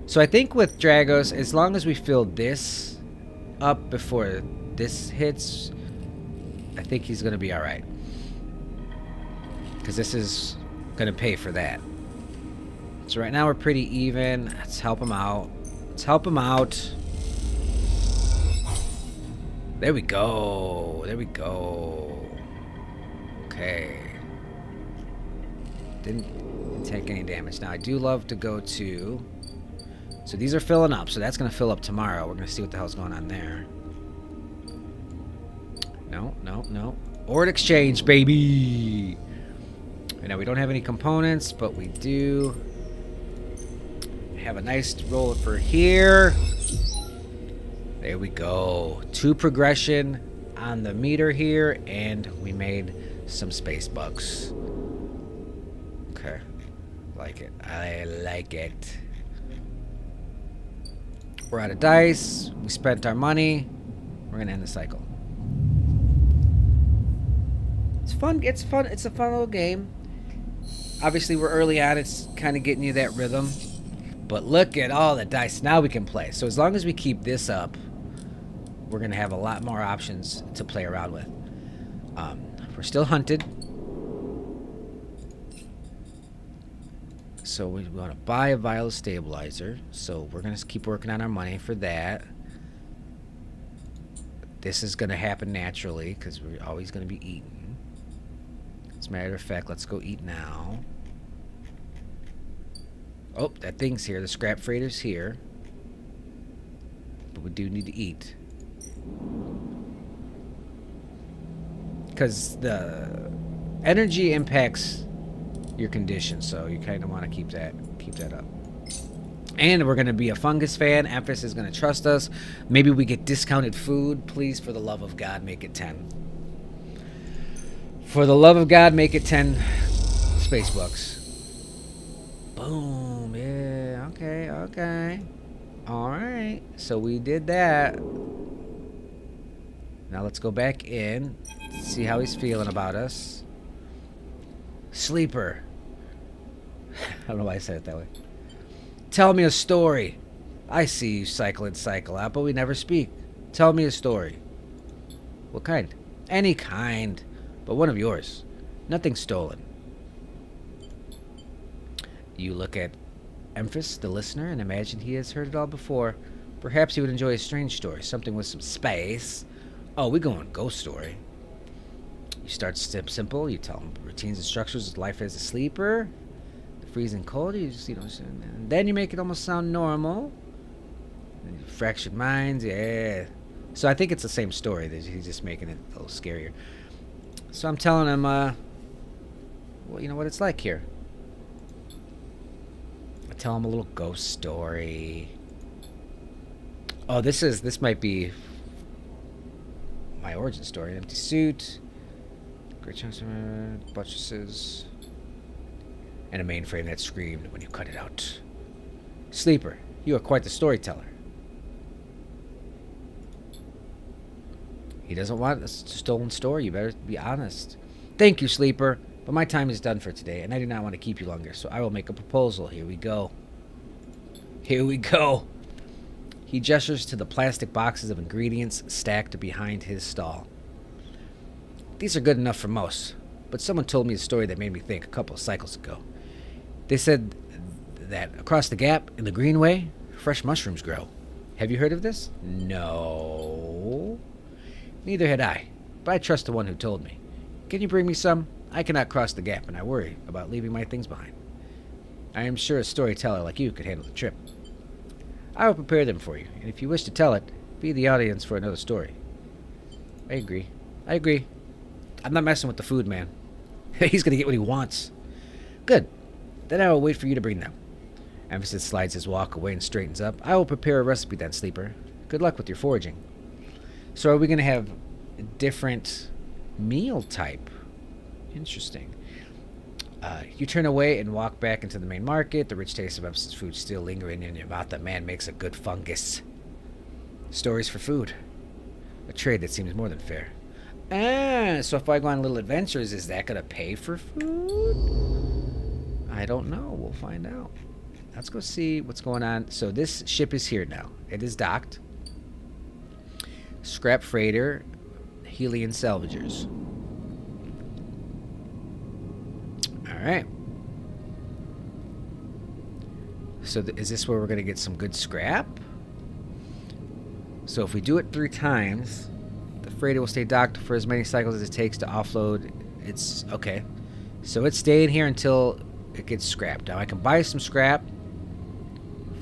So I think with Dragos, as long as we fill this up before this hits, I think he's going to be alright. Because this is going to pay for that. So right now we're pretty even. Let's help him out. Let's help him out. There we go. There we go. Okay. Didn't take any damage. Now I do love to go to... So these are filling up. So that's going to fill up tomorrow. We're going to see what the hell's going on there. No. Ord exchange, baby. Right now we don't have any components, but we do have a nice roll for here. There we go. 2 progression on the meter here, and we made some space bucks. Okay. Like it. I like it. We're out of dice. We spent our money. We're going to end the cycle. It's fun. It's fun. It's a fun little game. Obviously, we're early on. It's kind of getting you that rhythm. But look at all the dice. Now we can play. So as long as we keep this up, we're going to have a lot more options to play around with. We're still hunted. So we want to buy a vial of stabilizer. So we're going to keep working on our money for that. This is going to happen naturally because we're always going to be eating. As a matter of fact, let's go eat now. Oh, that thing's here. The scrap freighter's here. But we do need to eat. Because the energy impacts your condition, so you kind of want to keep that up. And we're going to be a fungus fan. Empress is going to trust us. Maybe we get discounted food. Please, for the love of God, make it 10. For the love of God, make it 10 space bucks. Boom. Yeah. Okay. Okay. All right. So we did that. Now let's go back in. See how he's feeling about us. Sleeper. I don't know why I said it that way. Tell me a story. I see you cycle in, cycle out, but we never speak. Tell me a story. What kind? Any kind, but one of yours. Nothing stolen. You look at Empress, the listener, and imagine he has heard it all before. Perhaps he would enjoy a strange story, something with some space. Oh, we going ghost story. You start simple. You tell him routines and structures of life as a sleeper. The freezing cold. You just, and then you make it almost sound normal. Fractured minds. Yeah. So I think it's the same story. He's just making it a little scarier. So I'm telling him, well, you know what it's like here. I tell him a little ghost story. Oh, this might be my origin story. An empty suit, great chunks of buttresses, and a mainframe that screamed when you cut it out. Sleeper, you are quite the storyteller. He doesn't want a stolen story. You better be honest. Thank you, Sleeper, but my time is done for today, and I do not want to keep you longer, so I will make a proposal. Here we go. Here we go. He gestures to the plastic boxes of ingredients stacked behind his stall. These are good enough for most, but someone told me a story that made me think a couple of cycles ago. They said that across the gap in the Greenway, fresh mushrooms grow. Have you heard of this? No. Neither had I, but I trust the one who told me. Can you bring me some? I cannot cross the gap, and I worry about leaving my things behind. I am sure a storyteller like you could handle the trip. I will prepare them for you, and if you wish to tell it, be the audience for another story. I agree. I'm not messing with the food, man. He's going to get what he wants. Good. Then I will wait for you to bring them. Emphasis slides his walk away and straightens up. I will prepare a recipe then, Sleeper. Good luck with your foraging. So are we going to have a different meal type? Interesting. You turn away and walk back into the main market. The rich taste of Emphasis food still lingering in your mouth. That man makes a good fungus. Stories for food. A trade that seems more than fair. So if I go on little adventures, is that going to pay for food? I don't know. We'll find out. Let's go see what's going on. So this ship is here now. It is docked. Scrap freighter, Helian salvagers. Alright. So is this where we're going to get some good scrap? So if we do it 3 times, the freighter will stay docked for as many cycles as it takes to offload its... Okay. So it's staying here until it gets scrapped. Now I can buy some scrap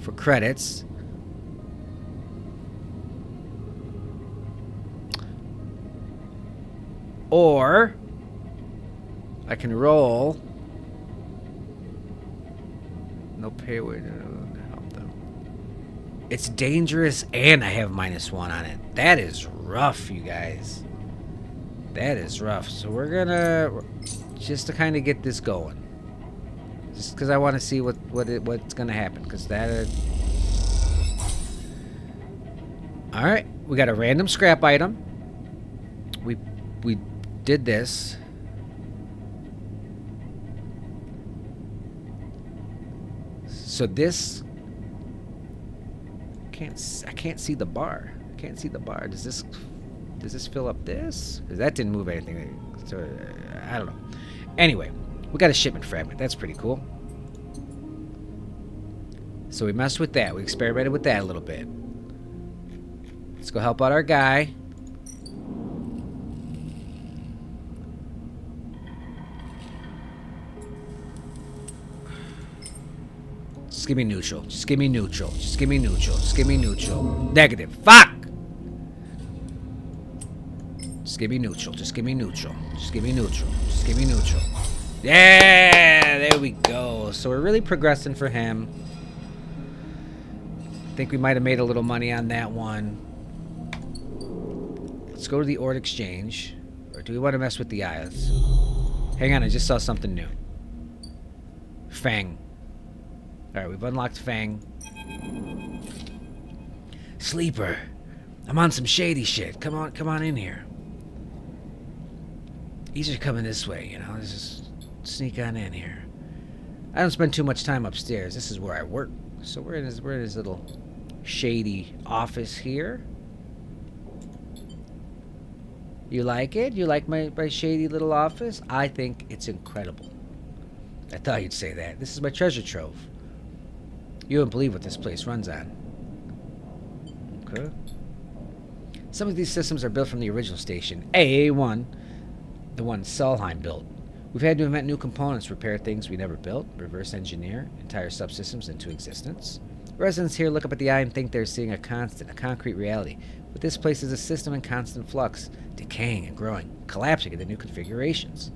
for credits. Or I can roll. No payway to help them. It's dangerous and I have -1 on it. That is rough, you guys. That is rough. So we're gonna, just to kind of get this going. Just because I want to see what's gonna happen. Because that. All right, we got a random scrap item. We did this. So this. I can't see the bar. I can't see the bar. Does this fill up this? Because that didn't move anything. So I don't know. Anyway, we got a shipment fragment. That's pretty cool. So we messed with that. We experimented with that a little bit. Let's go help out our guy. Just give me neutral. Just give me neutral. Just give me neutral. Just give me neutral. Negative. Fuck! Just give me neutral. Just give me neutral. Just give me neutral. Just give me neutral. Yeah! There we go. So we're really progressing for him. I think we might have made a little money on that one. Let's go to the Ord Exchange. Or do we want to mess with the eyes? Hang on, I just saw something new. Fang. Alright, we've unlocked Fang. Sleeper. I'm on some shady shit. Come on in here. Easier coming this way, you know. Let's just sneak on in here. I don't spend too much time upstairs. This is where I work. So we're in his little shady office here. You like it? You like my shady little office? I think it's incredible. I thought you'd say that. This is my treasure trove. You wouldn't believe what this place runs on. Okay. Some of these systems are built from the original station, AA1, the one Solheim built. We've had to invent new components, repair things we never built, reverse engineer entire subsystems into existence. Residents here look up at the eye and think they're seeing a concrete reality. But this place is a system in constant flux, decaying and growing, collapsing into new configurations.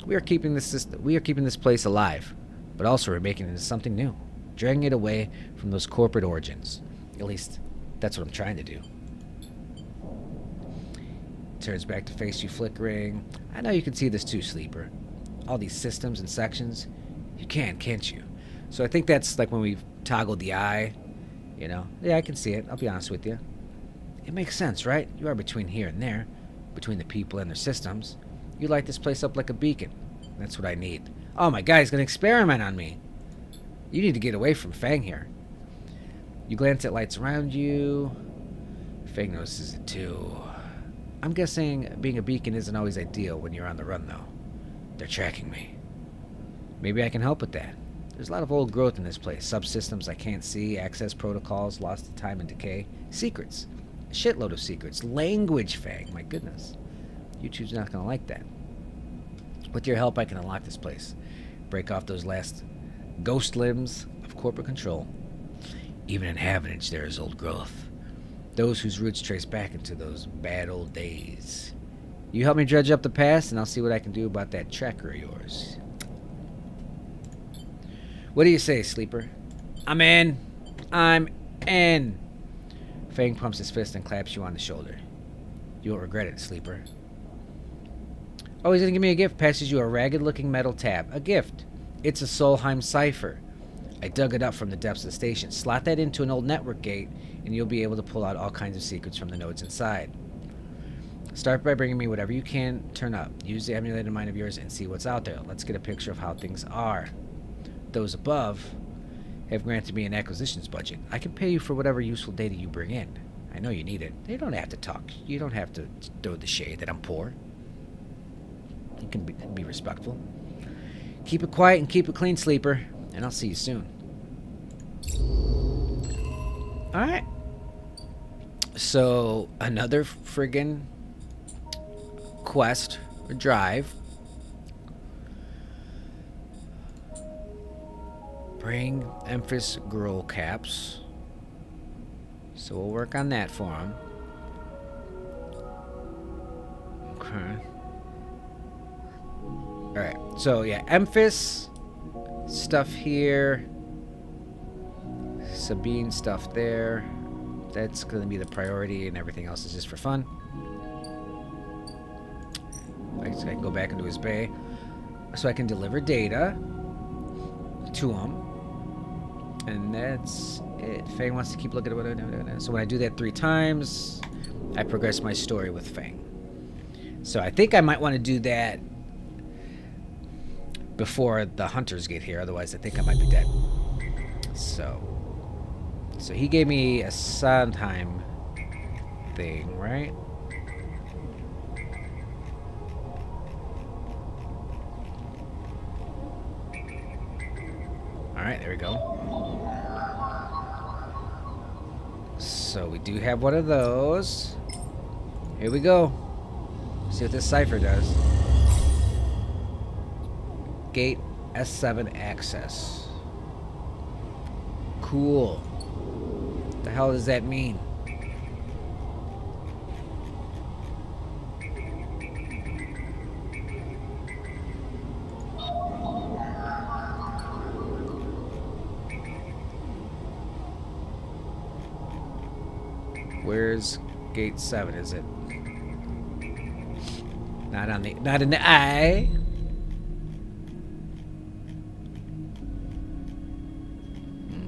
We are keeping this place alive, but also we're making it into something new, dragging it away from those corporate origins. At least, that's what I'm trying to do. Turns back to face you flickering. I know you can see this too, Sleeper. All these systems and sections. You can't you? So I think that's like when we've toggled the eye, you know. Yeah, I can see it. I'll be honest with you. It makes sense, right? You are between here and there, between the people and their systems. You light this place up like a beacon. That's what I need. Oh, my guy's gonna experiment on me. You need to get away from Fang here. You glance at lights around you. Fang notices it too. I'm guessing being a beacon isn't always ideal when you're on the run, though. They're tracking me. Maybe I can help with that. There's a lot of old growth in this place. Subsystems I can't see, access protocols, lost to time and decay. Secrets. A shitload of secrets. Language, Fang. My goodness. YouTube's not going to like that. With your help, I can unlock this place. Break off those last ghost limbs of corporate control. Even in Havenage, there is old growth. Those whose roots trace back into those bad old days. You help me dredge up the past, and I'll see what I can do about that tracker of yours. What do you say, Sleeper? I'm in. I'm in. Fang pumps his fist and claps you on the shoulder. You won't regret it, Sleeper. Oh, he's gonna give me a gift. Passes you a ragged-looking metal tab. A gift. It's a Solheim cipher. I dug it up from the depths of the station. Slot that into an old network gate, and you'll be able to pull out all kinds of secrets from the nodes inside. Start by bringing me whatever you can turn up. Use the emulated mind of yours and see what's out there. Let's get a picture of how things are. Those above have granted me an acquisitions budget. I can pay you for whatever useful data you bring in. I know you need it. You don't have to talk. You don't have to throw the shade that I'm poor. You can be respectful. Keep it quiet and keep it clean, Sleeper. And I'll see you soon. Alright. So, another friggin' quest or drive. Bring Emphas Girl caps. So we'll work on that for him. Okay. Alright, so yeah, Emphas stuff here. Sabine stuff there. That's going to be the priority, and everything else is just for fun. I can go back into his bay. So I can deliver data to him. And that's it. Fang wants to keep looking at what I'm doing. So when I do that 3 times, I progress my story with Fang. So I think I might want to do that before the hunters get here. Otherwise, I think I might be dead. So he gave me a Sondheim thing, right? Alright, there we go. So we do have one of those. Here we go. See what this cipher does. Gate S7 access. Cool. What the hell does that mean? Where's gate 7? Is it not in the eye?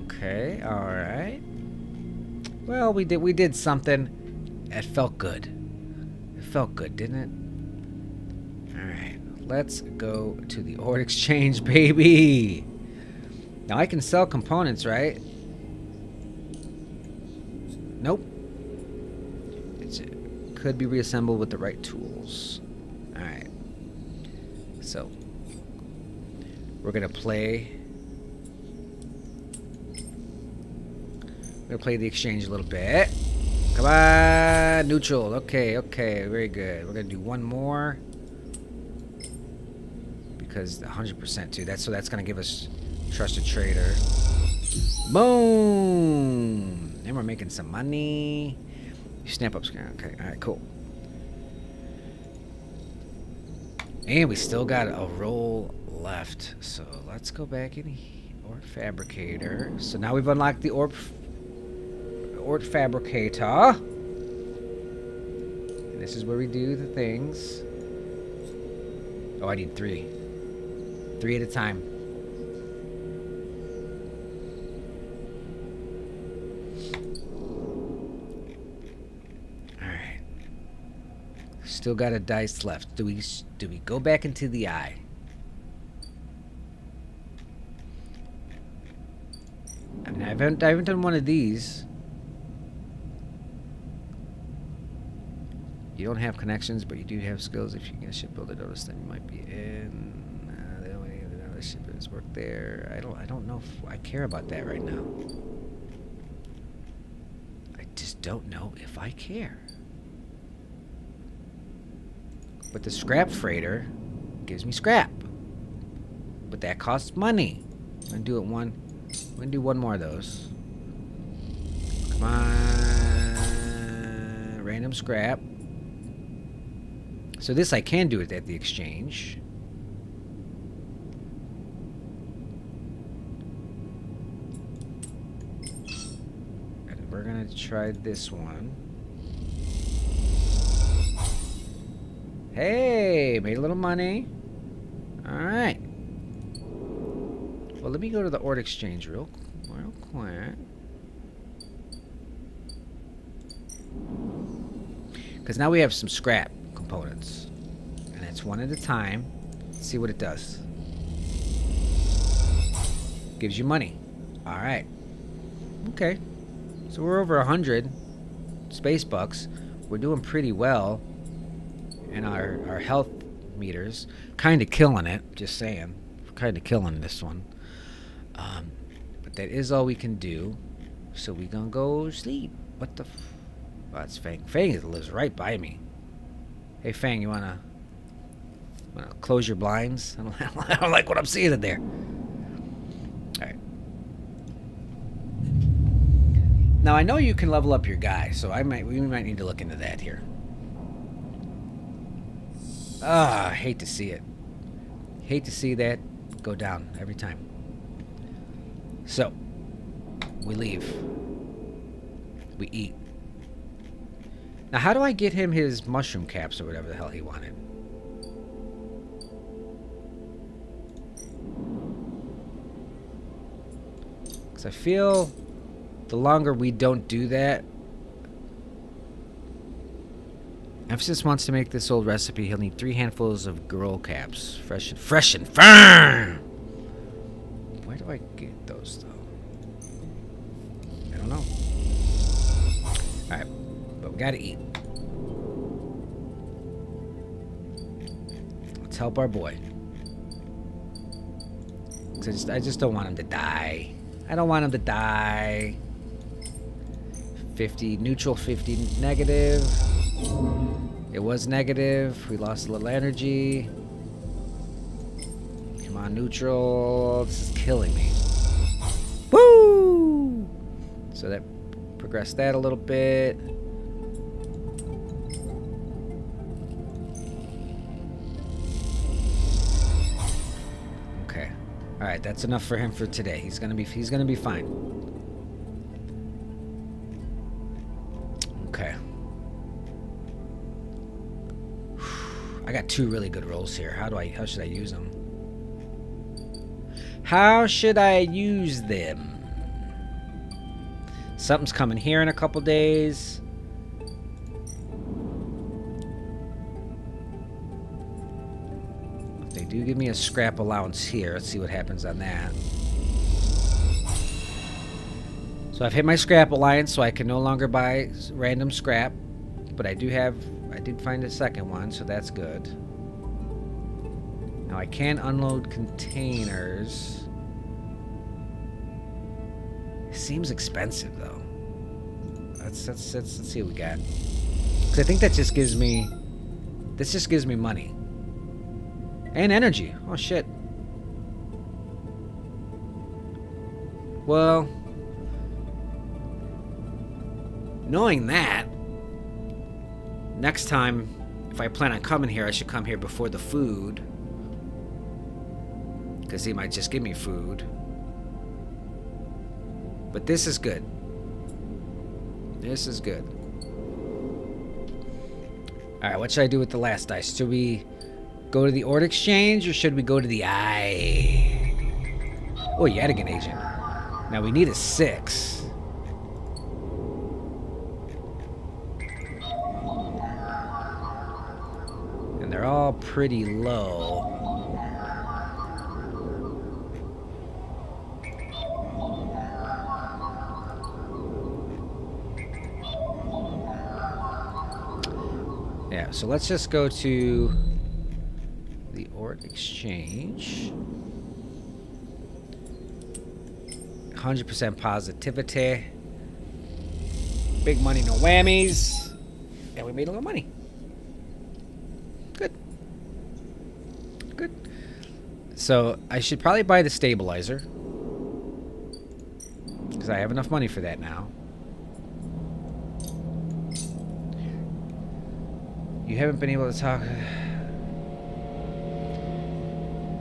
Okay, all right. Well, we did something. It felt good. It felt good, didn't it? All right. Let's go to the ore exchange, baby. Now I can sell components, right? Nope. It could be reassembled with the right tools. All right. So we're gonna play. We're gonna play the exchange a little bit. Come on, neutral. Okay, okay, very good. We're gonna do one more because 100% too. That's gonna give us trusted trader. Boom! And we're making some money. Snap up screen. Okay, all right, cool. And we still got a roll left. So let's go back in ore fabricator. So now we've unlocked the ore fabricator. And this is where we do the things. Oh, I need 3. 3 at a time. Alright. Still got a dice left. Do we go back into the eye? I mean, I haven't done one of these. You don't have connections, but you do have skills. If you get a shipbuilder, notice then you might be in. The only other shipbuilders work there. I don't know if I care about that right now. I just don't know if I care. But the scrap freighter gives me scrap, but that costs money. I'm gonna do it one. I'm gonna do one more of those. Come on, random scrap. So this I can do it at the exchange. And we're gonna try this one. Hey, made a little money. Alright. Well, let me go to the ore exchange real quick. Because now we have some scrap components, and it's one at a time. Let's see what it does. Gives you money. All right. Okay. So we're over 100 space bucks. We're doing pretty well in our health meters. Kind of killing it. Just saying. Kind of killing this one. But that is all we can do. So we gonna go sleep. What the? Oh, that's Fang. Fang lives right by me. Hey, Fang, you wanna close your blinds? I don't like what I'm seeing in there. All right. Now I know you can level up your guy, so we might need to look into that here. I hate to see it. Hate to see that go down every time. So we leave. We eat. Now, how do I get him his mushroom caps or whatever the hell he wanted? Because I feel the longer we don't do that... Emphasis wants to make this old recipe. He'll need 3 handfuls of whirl caps. Fresh and firm! Where do I get those, though? I don't know. Alright. But we gotta eat. Let's help our boy. I just don't want him to die. I don't want him to die. 50 neutral, 50 negative. It was negative. We lost a little energy. Come on, neutral. This is killing me. Woo! So that progressed that a little bit. Okay. All right, that's enough for him for today. He's gonna be fine. Okay. I got 2 really good rolls here. How should I use them? How should I use them? Something's coming here in a couple days. If they do give me a scrap allowance here, let's see what happens on that. So I've hit my scrap allowance, so I can no longer buy random scrap. But I did find a second one, so that's good. Now I can unload containers. It seems expensive though. Let's see what we got. Because I think that just gives me... This just gives me money. And energy. Oh shit. Well... Knowing that... Next time, if I plan on coming here, I should come here before the food. Because he might just give me food. But this is good. This is good. Alright, what should I do with the last dice? Should we go to the Ord Exchange or should we go to the Eye? Oh, Yadigan Agent. Now we need a 6. And they're all pretty low. Yeah, so let's just go to the Ord Exchange. 100% positivity. Big money, no whammies. And we made a little money. Good. Good. So I should probably buy the stabilizer. Because I have enough money for that now. You haven't been able to talk.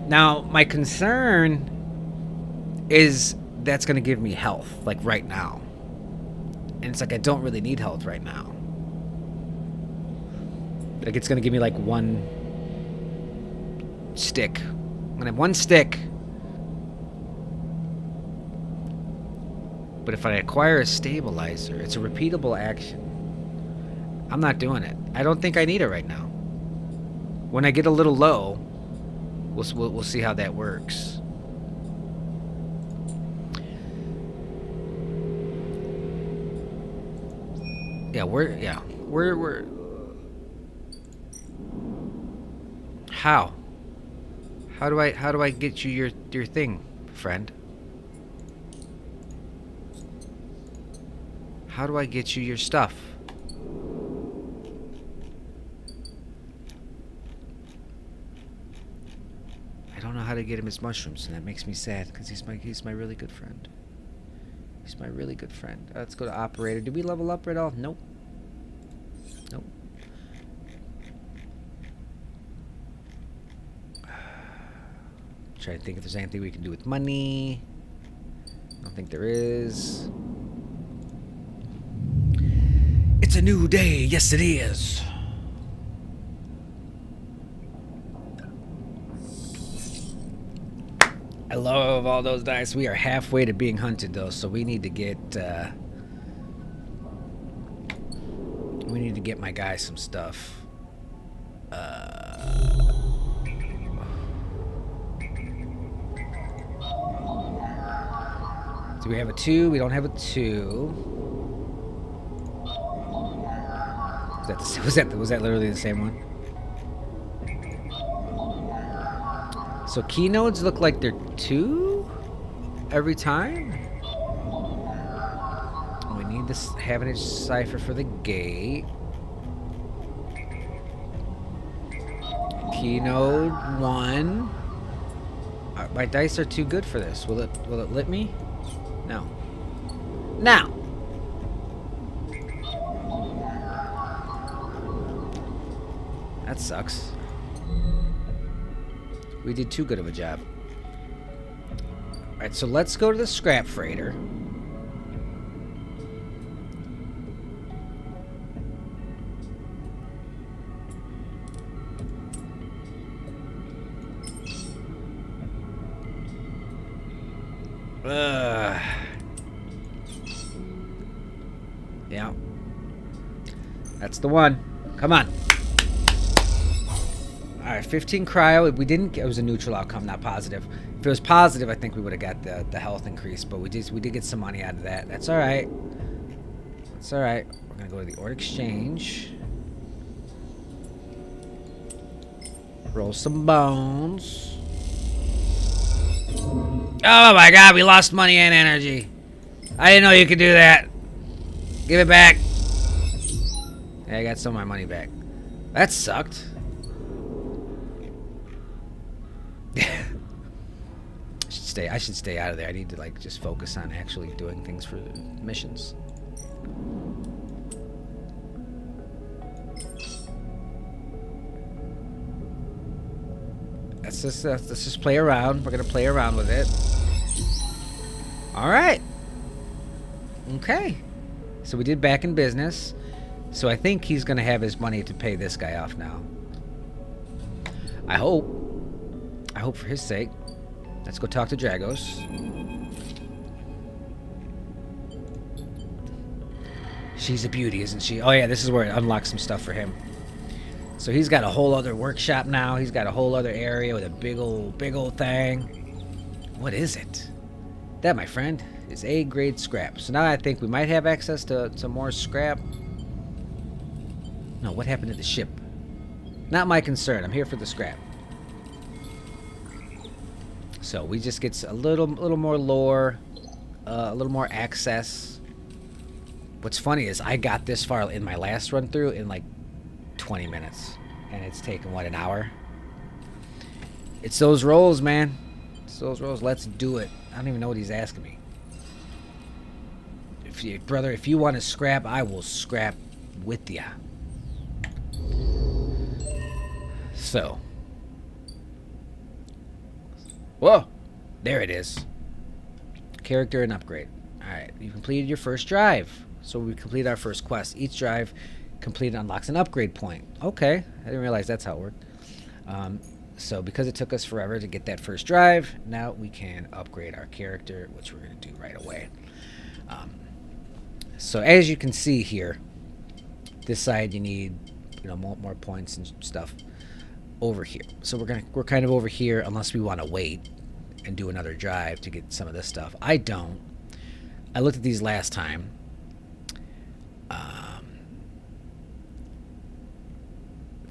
Now, my concern is that's going to give me health, like right now. And it's like I don't really need health right now. Like it's going to give me like 1 stick. I'm going to have 1 stick. But if I acquire a stabilizer, it's a repeatable action. I'm not doing it. I don't think I need it right now. When I get a little low, we'll see how that works. Yeah, we're How do I get you your thing, friend? How do I get you your stuff? I don't know how to get him his mushrooms, and that makes me sad because he's my really good friend. He's my really good friend. Let's go to operator. Did we level up at all? Nope. Nope. Try to think if there's anything we can do with money. I don't think there is. It's a new day. Yes, it is. I love all those dice. We are halfway to being hunted, though, so we need to get my guy some stuff. Do we have a 2? We don't have a 2. Was that literally the same one? So key nodes look like they're 2 every time. We need this Havenage cipher for the gate. Key node 1. My dice are too good for this. Will it let me? No. Now, That sucks. We did too good of a job. Alright, so let's go to the scrap freighter. Yeah. That's the one. Come on. Alright, 15 cryo. We didn't get, it was a neutral outcome, not positive. If it was positive, I think we would have got the health increase, but we did get some money out of that. That's alright. That's alright. We're gonna go to the Ord Exchange. Roll some bones. Oh my god, we lost money and energy. I didn't know you could do that. Give it back. Yeah, I got some of my money back. That sucked. I should stay out of there. I need to like just focus on actually doing things for missions. Let's just play around. We're gonna play around with it. All right. Okay. So we did back in business. So I think he's gonna have his money to pay this guy off now. I hope. I hope for his sake. Let's go talk to Dragos. She's a beauty, isn't she? Oh yeah, this is where it unlocks some stuff for him. So he's got a whole other workshop now. He's got a whole other area with a big old thing. What is it? That, my friend, is A-grade scrap. So now I think we might have access to some more scrap. No, what happened to the ship? Not my concern. I'm here for the scrap. So we just get a little more lore, a little more access. What's funny is I got this far in my last run through in like 20 minutes, and it's taken what, an hour? It's those rolls, man. It's those rolls. Let's do it. I don't even know what he's asking me. Brother, if you want to scrap, I will scrap with ya. So. Whoa! There it is. Character and upgrade. Alright, you completed your first drive. So we completed our first quest. Each drive completed unlocks an upgrade point. Okay, I didn't realize that's how it worked. So because it took us forever to get that first drive, now we can upgrade our character, which we're going to do right away. So as you can see here, this side you need, more points and stuff over here. So we're kind of over here unless we want to wait and do another drive to get some of this stuff. I don't. I looked at these last time.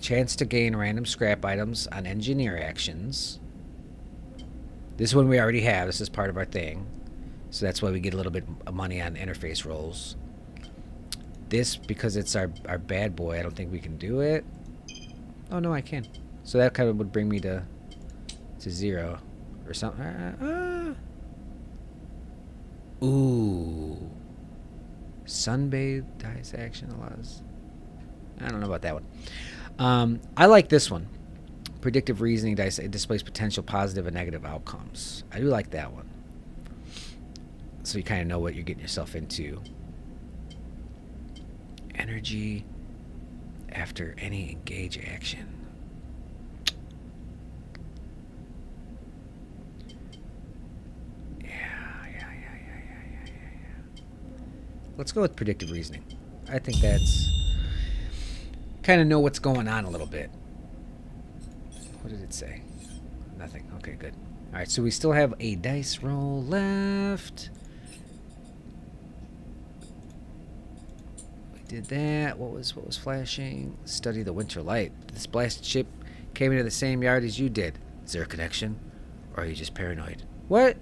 Chance to gain random scrap items on engineer actions. This one we already have. This is part of our thing. So that's why we get a little bit of money on interface rolls. This, because it's our bad boy, I don't think we can do it. Oh, no, I can. So that kind of would bring me to 0 or something. Ooh. Sunbathe dice action allows. I don't know about that one. I like this one. Predictive reasoning dice. It displays potential positive and negative outcomes. I do like that one. So you kind of know what you're getting yourself into. Energy after any engage action. Let's go with predictive reasoning. I think that's kind of know what's going on a little bit. What did it say? Nothing. Okay, good. All right, so we still have a dice roll left. We did that. What was flashing? Study the winter light. This blasted ship came into the same yard as you did. Is there a connection, or are you just paranoid? What?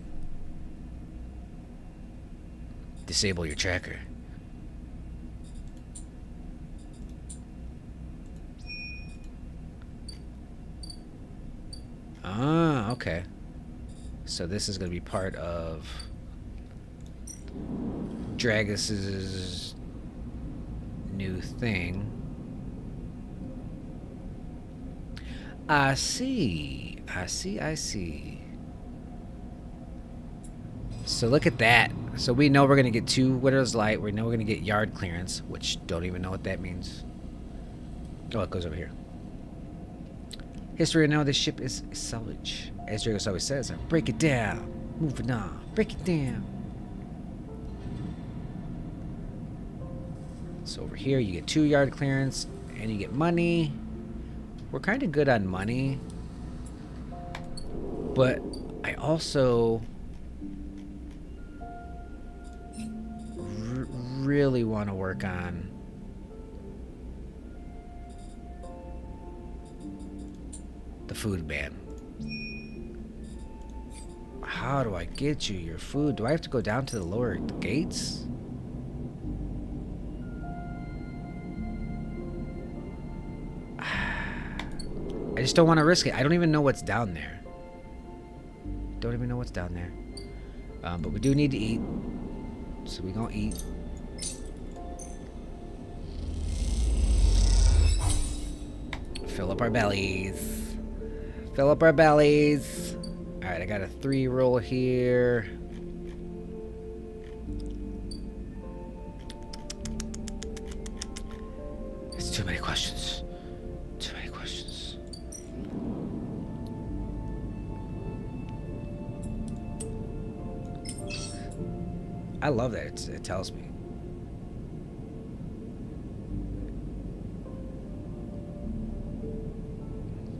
Disable your tracker. Ah, okay. So this is going to be part of Dragus's new thing. I see. I see. I see. So look at that. So we know we're going to get 2 Widow's Light. We know we're going to get yard clearance, which don't even know what that means. Oh, it goes over here. History now, this ship is salvage. As Dragos always says, break it down. Moving on. Break it down. So over here, you get 2 yard clearance, and you get money. We're kind of good on money. But I also really want to work on the food ban. How do I get you your food? Do I have to go down to the lower gates? I just don't want to risk it. I don't even know what's down there. Don't even know what's down there. But we do need to eat. So we gonna eat. Fill up our bellies. Fill up our bellies. Alright, I got a 3 roll here. It's too many questions. Too many questions. I love that it tells me.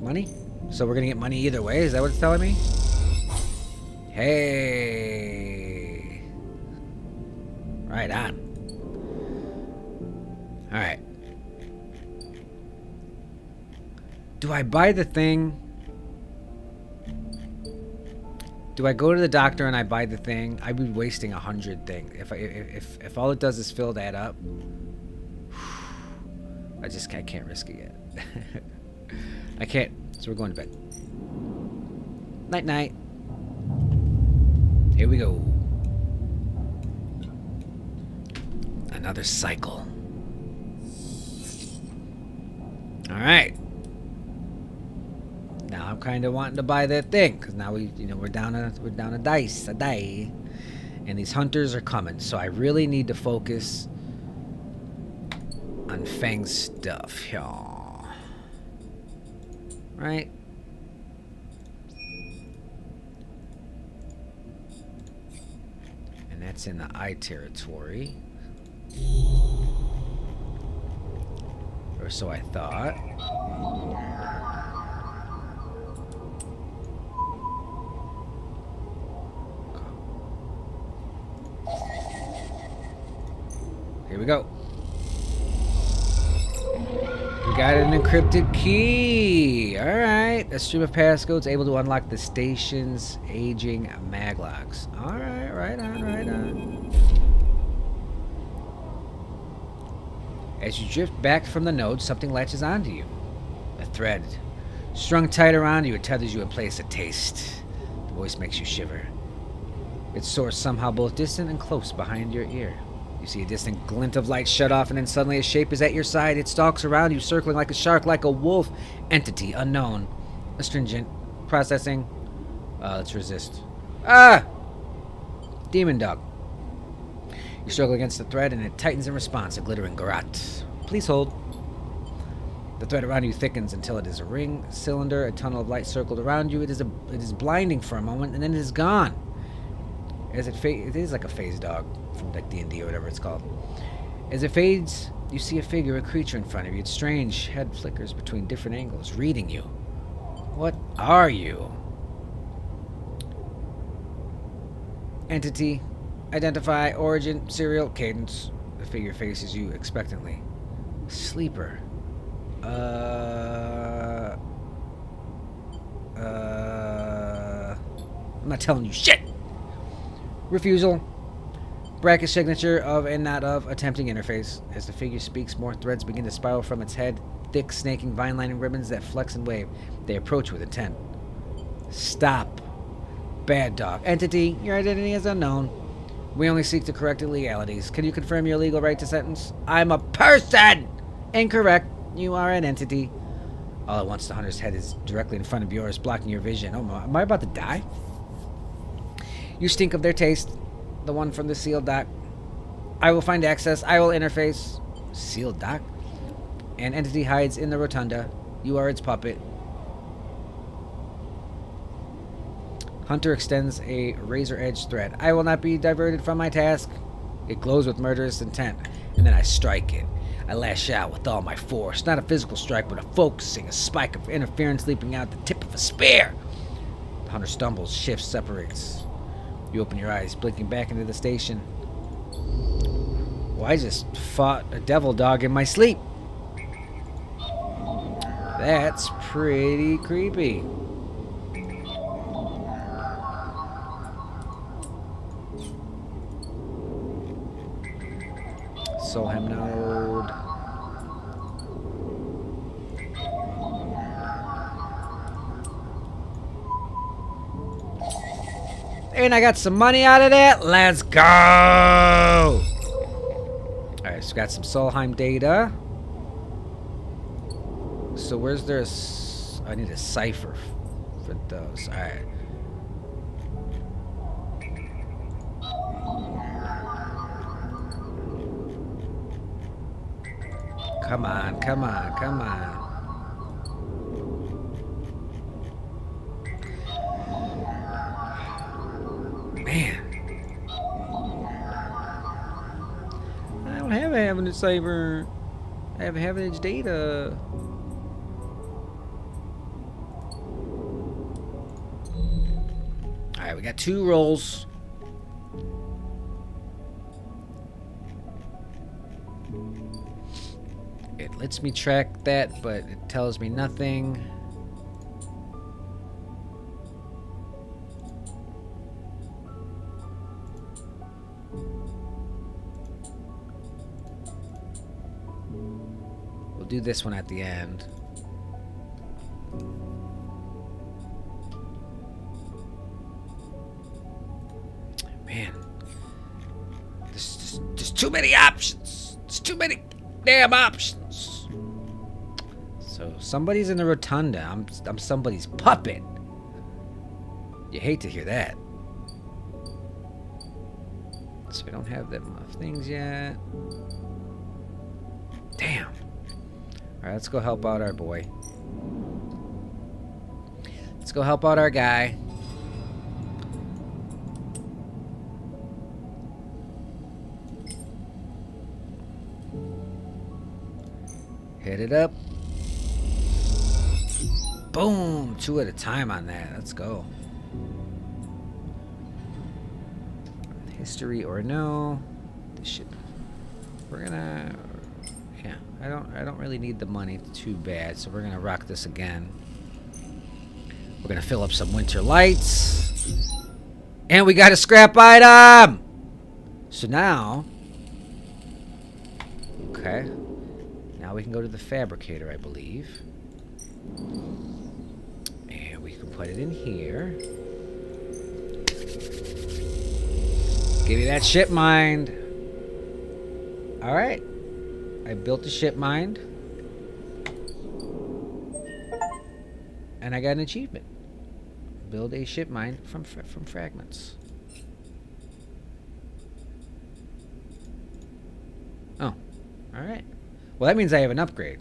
Money? So we're gonna get money either way? Is that what it's telling me? Hey. Right on. Alright. Do I buy the thing? Do I go to the doctor and I buy the thing? I'd be wasting 100 things. If all it does is fill that up, I can't risk it yet. I can't. So we're going to bed. Night night. Here we go. Another cycle. All right. Now I'm kind of wanting to buy that thing because now we're down a die, and these hunters are coming. So I really need to focus on Fang's stuff, y'all. Right? And that's in the I territory. Or so I thought. Here we go. We got an encrypted key. Alright. A stream of passcodes able to unlock the station's aging maglocks. Alright, right on, right on. As you drift back from the node, something latches onto you. A thread. Strung tight around you, it tethers you in place. A taste. The voice makes you shiver. Its source somehow both distant and close behind your ear. You see a distant glint of light shut off, and then suddenly a shape is at your side. It stalks around you, circling like a shark, like a wolf. Entity unknown. Astringent. Processing. Let's resist. Ah! Demon dog. You struggle against the thread, and it tightens in response. A glittering garrote. Please hold. The thread around you thickens until it is a ring, cylinder, a tunnel of light circled around you. It is blinding for a moment, and then it is gone. As it is like a phase dog from like D&D or whatever it's called. As it fades, you see a figure, a creature in front of you. Its strange head flickers between different angles, reading you. What are you? Entity. Identify. Origin. Serial. Cadence. The figure faces you expectantly. Sleeper. I'm not telling you shit! Refusal. Bracket signature of and not of attempting interface. As the figure speaks, more threads begin to spiral from its head. Thick, snaking, vine-lining ribbons that flex and wave. They approach with intent. Stop. Bad dog. Entity, your identity is unknown. We only seek to correct illegalities. Can you confirm your legal right to sentence? I'm a person! Incorrect. You are an entity. All at once, the hunter's head is directly in front of yours, blocking your vision. Oh, am I about to die? You stink of their taste. The one from the sealed dock. I will find access. I will interface. Sealed dock? An entity hides in the rotunda. You are its puppet. Hunter extends a razor-edged thread. I will not be diverted from my task. It glows with murderous intent. And then I strike it. I lash out with all my force. Not a physical strike, but a focusing, a spike of interference leaping out the tip of a spear. The hunter stumbles, shifts, separates. You open your eyes, blinking back into the station. Well, I just fought a devil dog in my sleep. That's pretty creepy. Soul Hem Node. And I got some money out of that. Let's go! Alright, so got some Solheim data. So where's there I need a cipher for those. Alright. Come on, come on, come on. Man. I don't have a Having cipher. I have Having data. Alright, we got 2 rolls. It lets me track that, but it tells me nothing. We'll do this one at the end. Man. There's too many options. There's too many damn options. So somebody's in the rotunda. I'm somebody's puppet. You hate to hear that. So we don't have that enough things yet. Damn. Alright, let's go help out our boy. Let's go help out our guy. Hit it up. Boom! 2 at a time on that. Let's go. History or no. This should. We're gonna. Yeah, I don't really need the money too bad, so we're gonna rock this again. We're gonna fill up some winter lights. And we got a scrap item! So now. Okay. Now we can go to the fabricator, I believe. And we can put it in here. Give me that ship mind. Alright. I built a ship mind. And I got an achievement. Build a ship mind from fragments. Oh. Alright. Well, that means I have an upgrade.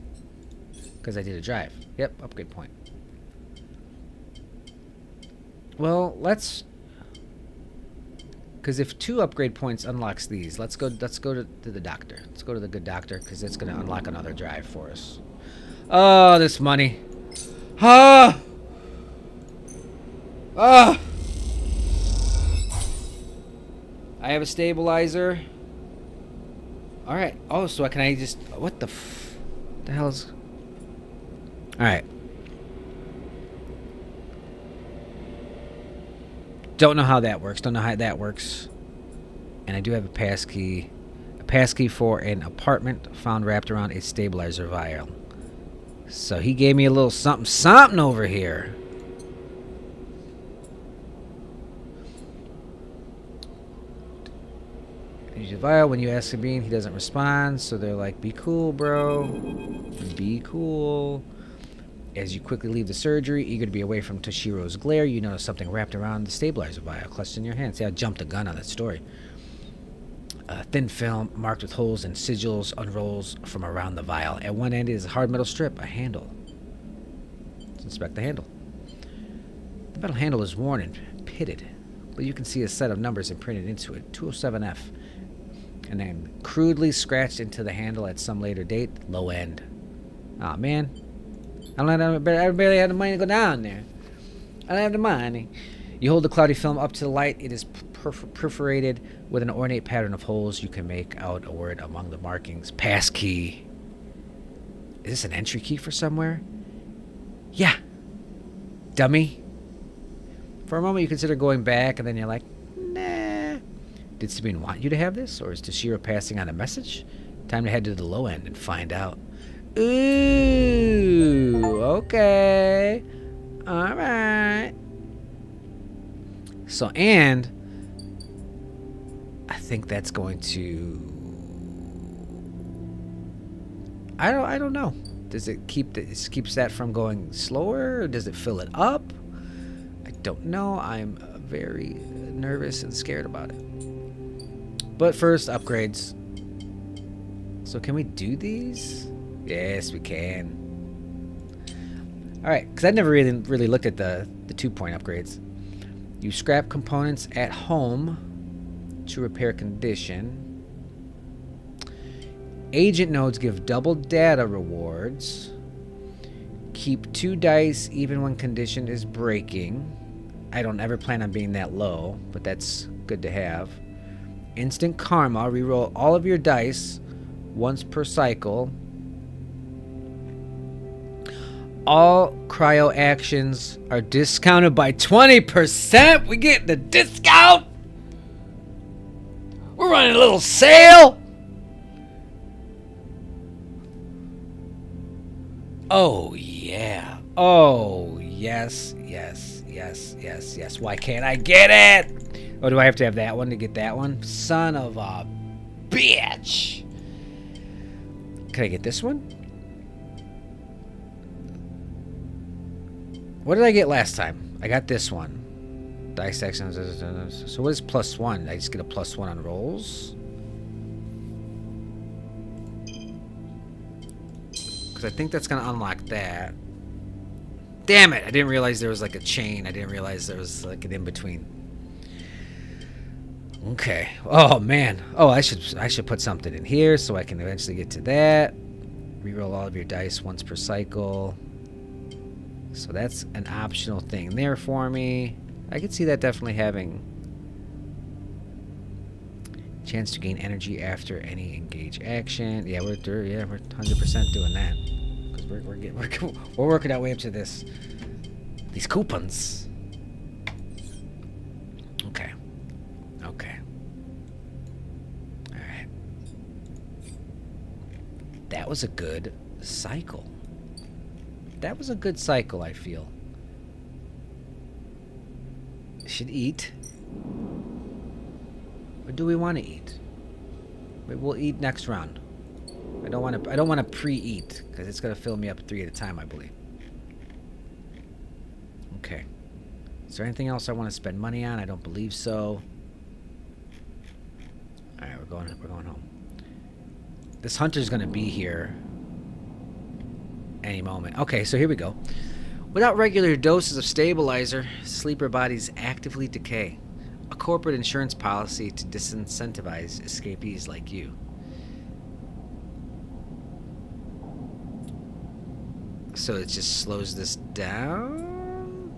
Because I did a drive. Yep, upgrade point. Well, let's... Because if 2 upgrade points unlocks these, let's go to the doctor. Let's go to the good doctor, because it's going to unlock another drive for us. Oh, this money. Ah! Ah! I have a stabilizer. Alright. Oh, so can I just... What the hell is... Alright. Don't know how that works. Don't know how that works. And I do have a passkey. A passkey for an apartment found wrapped around a stabilizer vial. So he gave me a little something over here. Use your vial. When you ask a bean, he doesn't respond. So they're like, be cool, bro. Be cool. As you quickly leave the surgery, eager to be away from Toshiro's glare, you notice something wrapped around the stabilizer vial, clutched in your hand. See, I jumped the gun on that story. A thin film marked with holes and sigils unrolls from around the vial. At one end is a hard metal strip, a handle. Let's inspect the handle. The metal handle is worn and pitted, but you can see a set of numbers imprinted into it, 207F. And then crudely scratched into the handle at some later date, low end. Aw, man. I barely had the money to go down there. I don't have the money. You hold the cloudy film up to the light. It is perforated with an ornate pattern of holes. You can make out a word among the markings. Passkey. Is this an entry key for somewhere? Yeah. Dummy. For a moment, you consider going back, and then you're like, nah. Did Sabine want you to have this, or is Toshiro passing on a message? Time to head to the low end and find out. Ooh, okay. All right. So, and I think that's going to... I don't know. Does it keeps that from going slower, or does it fill it up? I don't know. I'm very nervous and scared about it. But first, upgrades. So can we do these? Yes, we can. All right, because I never really looked at the 2-point upgrades. You scrap components at home to repair condition. Agent nodes give double data rewards. Keep 2 dice even when condition is breaking. I don't ever plan on being that low, but that's good to have. Instant karma. Reroll all of your dice once per cycle. All cryo actions are discounted by 20%. We get the discount. We're running a little sale. Oh, yeah. Oh, yes, yes, yes, yes, yes. Why can't I get it? Oh, do I have to have that one to get that one? Son of a bitch. Can I get this one? What did I get last time? I got this one. Dissection. So what is +1? I just get a +1 on rolls? Because I think that's going to unlock that. Damn it! I didn't realize there was like a chain. I didn't realize there was like an in-between. Okay. Oh, man. Oh, I should put something in here so I can eventually get to that. Reroll all of your dice once per cycle. So that's an optional thing there for me. I could see that definitely having chance to gain energy after any engage action. Yeah, we're 100% doing that because we're working our way up to these coupons. Okay. All right. That was a good cycle. That was a good cycle, I feel. Should eat. Or do we want to eat? Maybe we'll eat next round. I don't want to pre-eat because it's gonna fill me up 3 at a time, I believe. Okay. Is there anything else I want to spend money on? I don't believe so. All right, we're going home. This hunter's gonna be here any moment. Okay, so here we go. Without regular doses of stabilizer, sleeper bodies actively decay. A corporate insurance policy to disincentivize escapees like you. So it just slows this down?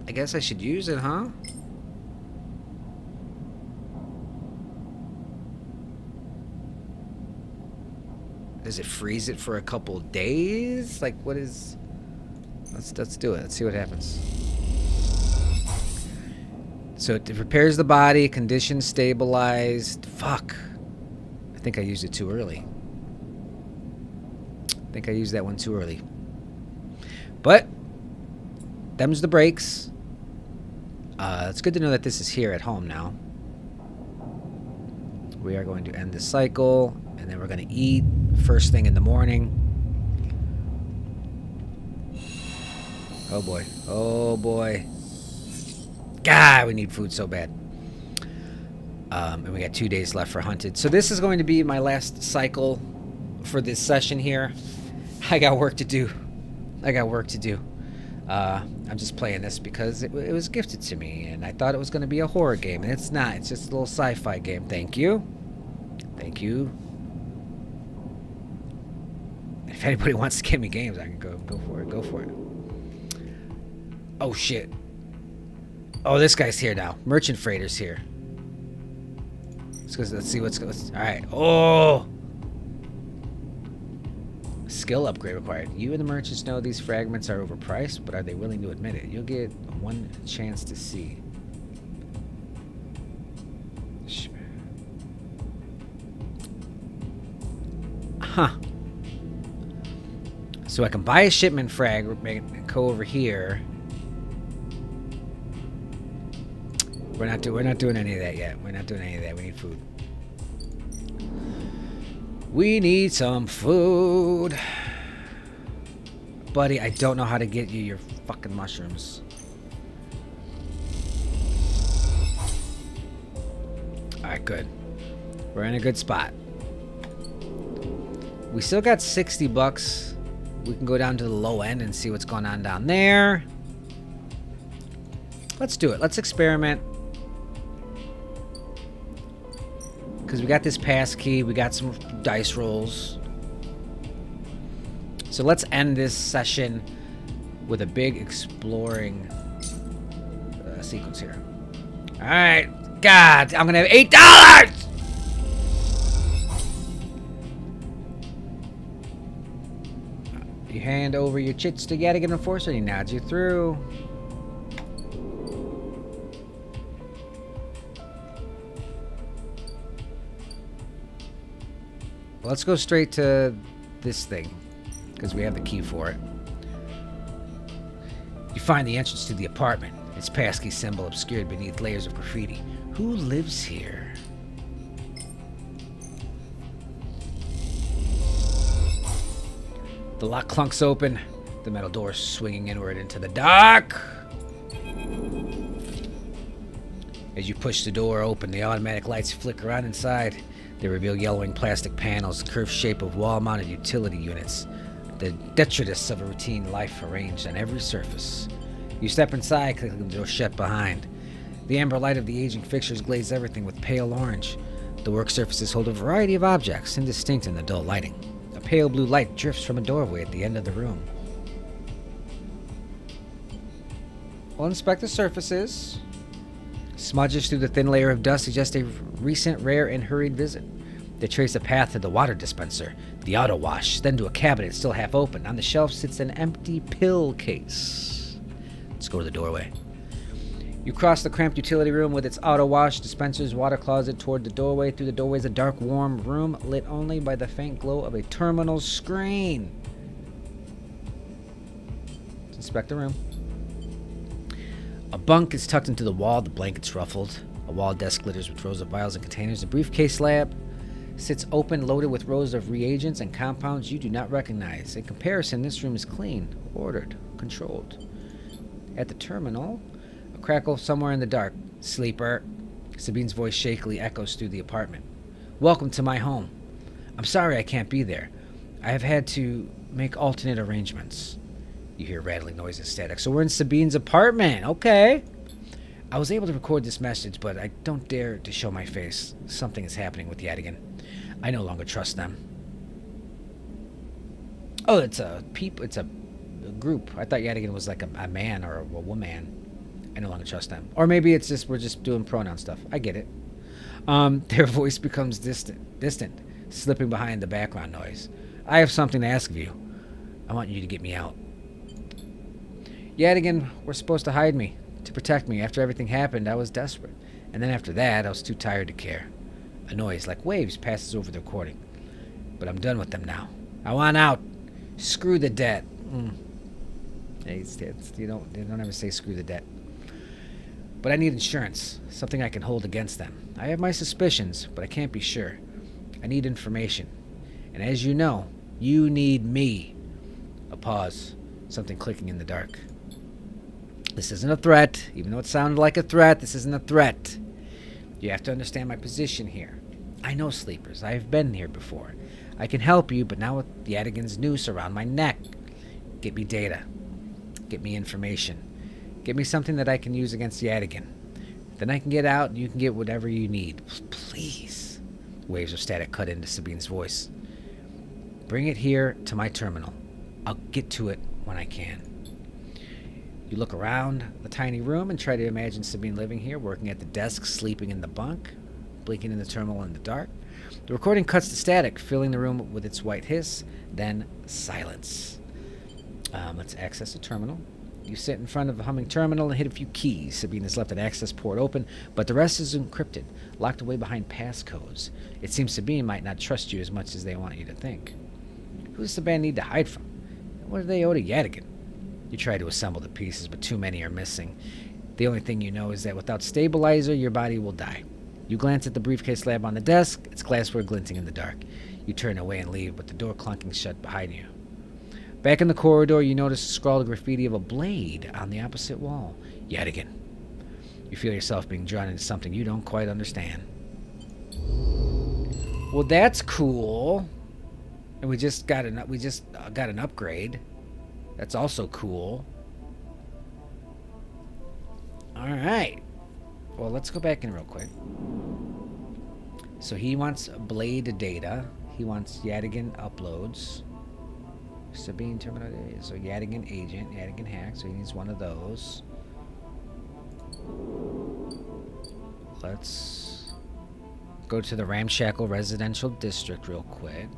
I guess I should use it, huh? Does it freeze it for a couple days? Like, what is... Let's do it. Let's see what happens. So it repairs the body, condition stabilized. Fuck. I think I used it too early. I think I used that one too early. But, them's the breaks. It's good to know that this is here at home now. We are going to end this cycle, and then we're going to eat first thing in the morning. Oh boy. Oh boy. God, we need food so bad. And we got 2 days left for hunted. So this is going to be my last cycle for this session here. I got work to do. I'm just playing this because it was gifted to me, and I thought it was going to be a horror game, and it's not. It's just a little sci-fi game. Thank you. Thank you. If anybody wants to give me games, I can go for it. Go for it. Oh, shit. Oh, this guy's here now. Merchant Freighter's here. Let's see what's going on. All right. Oh! Skill upgrade required. You and the merchants know these fragments are overpriced, but are they willing to admit it? You'll get one chance to see. Huh. So I can buy a shipment frag, go over here. We're not doing any of that yet. We're not doing any of that. We need food. We need some food. Buddy, I don't know how to get you your fucking mushrooms. Alright, good. We're in a good spot. We still got 60 bucks. We can go down to the low end and see what's going on down there. Let's do it. Let's experiment. Because we got this pass key. We got some dice rolls. So let's end this session with a big exploring sequence here. Alright. God, I'm going to have $8! You hand over your chits to Yadigan Enforcer. He nods you through. Let's go straight to this thing, because we have the key for it. You find the entrance to the apartment. Its passkey symbol obscured beneath layers of graffiti. Who lives here? The lock clunks open, the metal door swinging inward into the dark. As you push the door open, the automatic lights flicker on inside. They reveal yellowing plastic panels, the curved shape of wall-mounted utility units, the detritus of a routine life arranged on every surface. You step inside, clicking the door shut behind. The amber light of the aging fixtures glaze everything with pale orange. The work surfaces hold a variety of objects, indistinct in the dull lighting. A pale blue light drifts from a doorway at the end of the room. We'll inspect the surfaces. Smudges through the thin layer of dust suggest a recent, rare, and hurried visit. They trace a path to the water dispenser, the auto wash, then to a cabinet still half open. On the shelf sits an empty pill case. Let's go to the doorway. You cross the cramped utility room with its auto wash, dispensers, water closet toward the doorway. Through the doorway is a dark, warm room lit only by the faint glow of a terminal screen. Let's inspect the room. A bunk is tucked into the wall, the blankets ruffled. A wall desk glitters with rows of vials and containers. A briefcase lab sits open, loaded with rows of reagents and compounds you do not recognize. In comparison, this room is clean, ordered, controlled. At the terminal, a crackle somewhere in the dark. Sleeper. Sabine's voice shakily echoes through the apartment. Welcome to my home. I'm sorry I can't be there. I have had to make alternate arrangements. You hear rattling noise and static. So we're in Sabine's apartment. Okay. I was able to record this message, but I don't dare to show my face. Something is happening with Yadigan. I no longer trust them. Oh, it's a group. I thought Yadigan was like a man or a woman. I no longer trust them. Or maybe it's just we're just doing pronoun stuff. I get it. Their voice becomes distant, slipping behind the background noise. I have something to ask of you. I want you to get me out. Yadigan were supposed to hide me, to protect me. After everything happened, I was desperate. And then after that, I was too tired to care. A noise like waves passes over the recording. But I'm done with them now. I want out. Screw the debt. You don't ever say screw the debt. But I need insurance, something I can hold against them. I have my suspicions, but I can't be sure. I need information. And as you know, you need me. A pause, something clicking in the dark. This isn't a threat. Even though it sounded like a threat, this isn't a threat. You have to understand my position here. I know sleepers. I've been here before. I can help you, but now with Yadigan's noose around my neck. Get me data. Get me information. Get me something that I can use against Yadigan. Then I can get out and you can get whatever you need. Please. Waves of static cut into Sabine's voice. Bring it here to my terminal. I'll get to it when I can. You look around the tiny room and try to imagine Sabine living here, working at the desk, sleeping in the bunk, blinking in the terminal in the dark. The recording cuts to static, filling the room with its white hiss, then silence. Let's access the terminal. You sit in front of the humming terminal and hit a few keys. Sabine has left an access port open, but the rest is encrypted, locked away behind passcodes. It seems Sabine might not trust you as much as they want you to think. Who does the band need to hide from? What do they owe to Yadigan? You try to assemble the pieces, but too many are missing. The only thing you know is that without stabilizer, your body will die. You glance at the briefcase lab on the desk, its glassware glinting in the dark. You turn away and leave, with the door clunking shut behind you. Back in the corridor, you notice the scrawled graffiti of a blade on the opposite wall. Yadigan. You feel yourself being drawn into something you don't quite understand. Well, that's cool. And we just got an upgrade. That's also cool. Alright. Well, let's go back in real quick. So he wants blade data. He wants Yadigan uploads. Sabine terminal data. So Yadigan agent, Yadigan hack. So he needs one of those. Let's go to the Ramshackle residential district real quick.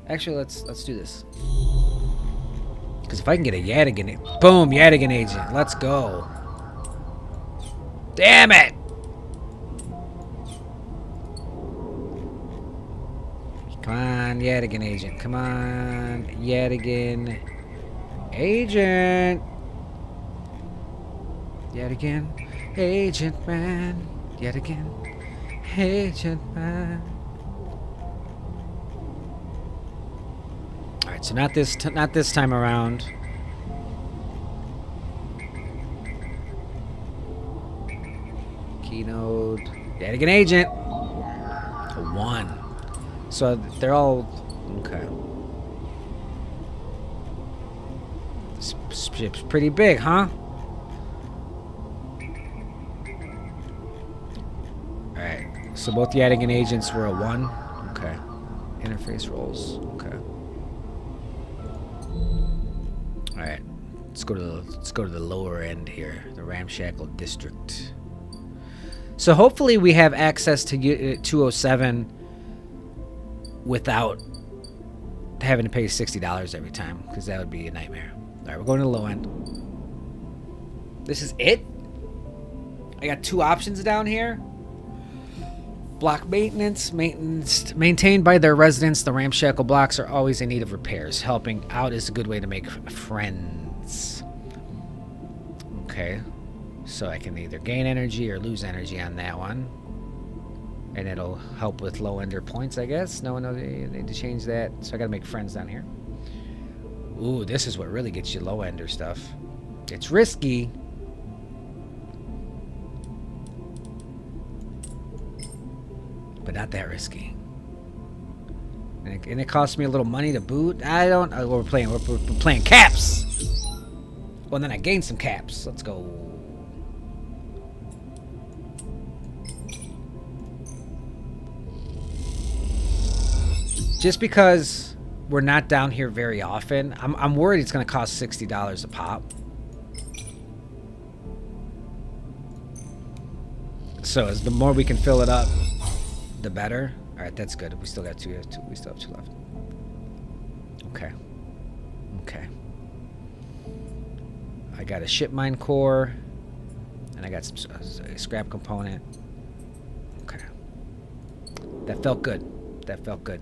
Actually, let's do this. Because if I can get a Yadigan... Boom! Yadigan agent. Let's go. Damn it! Come on, Yadigan agent. Come on, Yadigan agent. Yadigan agent man. Yadigan agent man. Alright, so not this time around. Keynote. Yadigan agent. A 1. So they're all okay. This ship's pretty big, huh? Alright. So both Yadigan agents were a 1. Okay. Interface roles. Okay. Alright. Let's go to the lower end here. The Ramshackle district. So hopefully we have access to 207 without having to pay $60 every time, because that would be a nightmare. Alright, we're going to the low end. This is it? I got 2 options down here. Block maintenance. Maintenance maintained by their residents. The ramshackle blocks are always in need of repairs. Helping out is a good way to make friends. Okay. So I can either gain energy or lose energy on that one. And it'll help with low-ender points, I guess. No, they need to change that. So I gotta make friends down here. Ooh, this is what really gets you low-ender stuff. It's risky. But not that risky. And it costs me a little money to boot. I don't... we're playing caps! Well, then I gained some caps. Let's go. Just because we're not down here very often, I'm worried it's going to cost $60 a pop. So the more we can fill it up, the better. All right, that's good. We still got two. We still have 2 left. Okay. Okay. I got a ship mine core, and I got some a scrap component. Okay. That felt good. That felt good.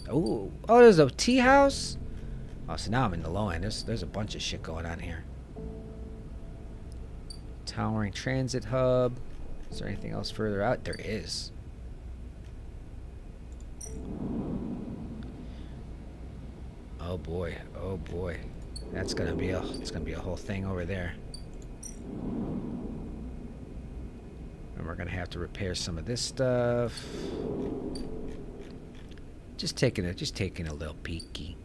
Oh, there's a tea house. Oh, so now I'm in the low end. There's a bunch of shit going on here. Towering transit hub. Is there anything else further out? There is. Oh boy. Oh boy. That's gonna be it's gonna be a whole thing over there. And we're gonna have to repair some of this stuff. Just taking a little peeky.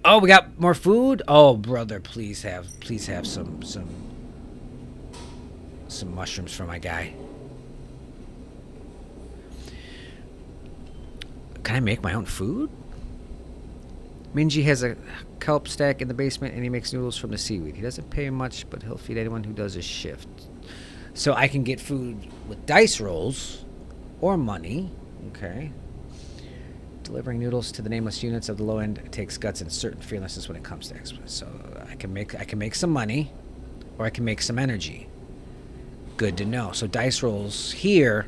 Oh, we got more food? Oh, brother, please have some mushrooms for my guy. Can I make my own food? Minji has a kelp stack in the basement and he makes noodles from the seaweed. He doesn't pay much, but he'll feed anyone who does his shift. So I can get food with dice rolls or money. Okay. Delivering noodles to the nameless units of the low end takes guts and certain fearlessness when it comes to experts. So I can make some money, or I can make some energy. Good to know. So dice rolls here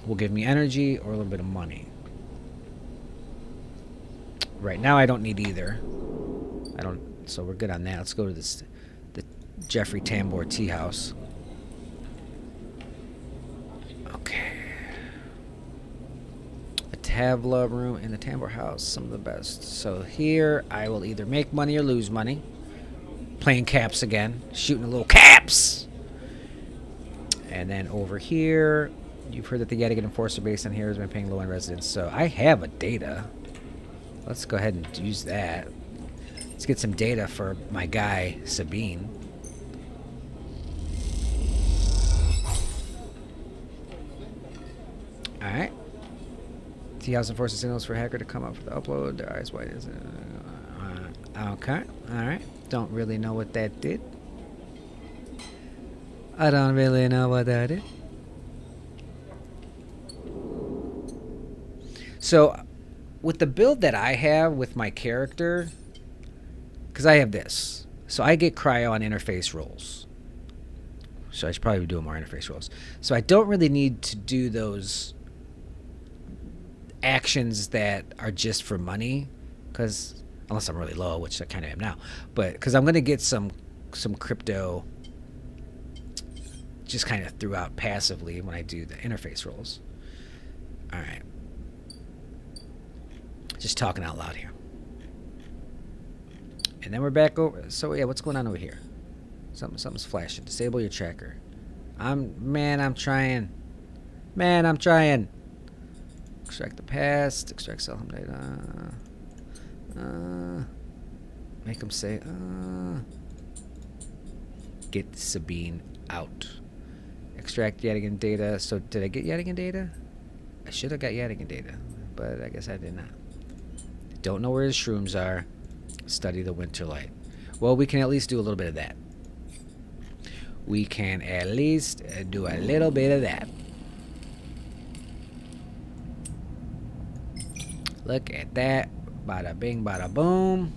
will give me energy or a little bit of money. Right now I don't need either. So we're good on that. Let's go to the Jeffrey Tambor Tea House. Okay. Tavla room in the Tambor house, some of the best. So here I will either make money or lose money. Playing caps again, shooting a little caps. And then over here, you've heard that the Yetigan Enforcer base on here has been paying low-end residents. So I have a data. Let's go ahead and use that. Let's get some data for my guy Sabine. All right. T-House enforces signals for a hacker to come up for the upload. Their eyes wide. Okay. Alright. Don't really know what that did. I don't really know what that did. So, with the build that I have with my character, because I have this. So I get cryo on interface rolls. So I should probably be doing more interface rolls. So I don't really need to do those actions that are just for money, because unless I'm really low, which I kind of am now, but because I'm going to get some crypto just kind of throughout passively when I do the interface rolls. All right, just talking out loud here. And then we're back over. So yeah, what's going on over here? Something's flashing. Disable your tracker. I'm trying. Extract the past. Extract cell home data. Make them say, get Sabine out. Extract Yetigan data. So did I get Yetigan data? I should have got Yetigan data, but I guess I did not. Don't know where his shrooms are. Study the winter light. Well, we can at least do a little bit of that. We can at least do a little bit of that. Look at that. Bada bing, bada boom.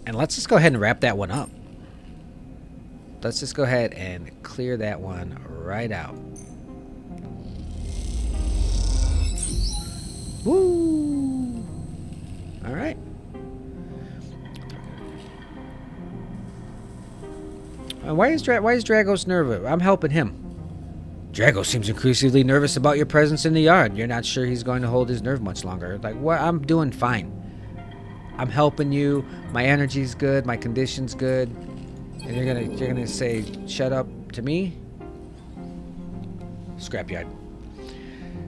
And let's just go ahead and wrap that one up. Let's just go ahead and clear that one right out. Woo! All right. Why is Dragos nervous? I'm helping him. Drago seems increasingly nervous about your presence in the yard. You're not sure he's going to hold his nerve much longer. Like, what? I'm doing fine. I'm helping you. My energy's good. My condition's good. And you're gonna say shut up to me? Scrapyard.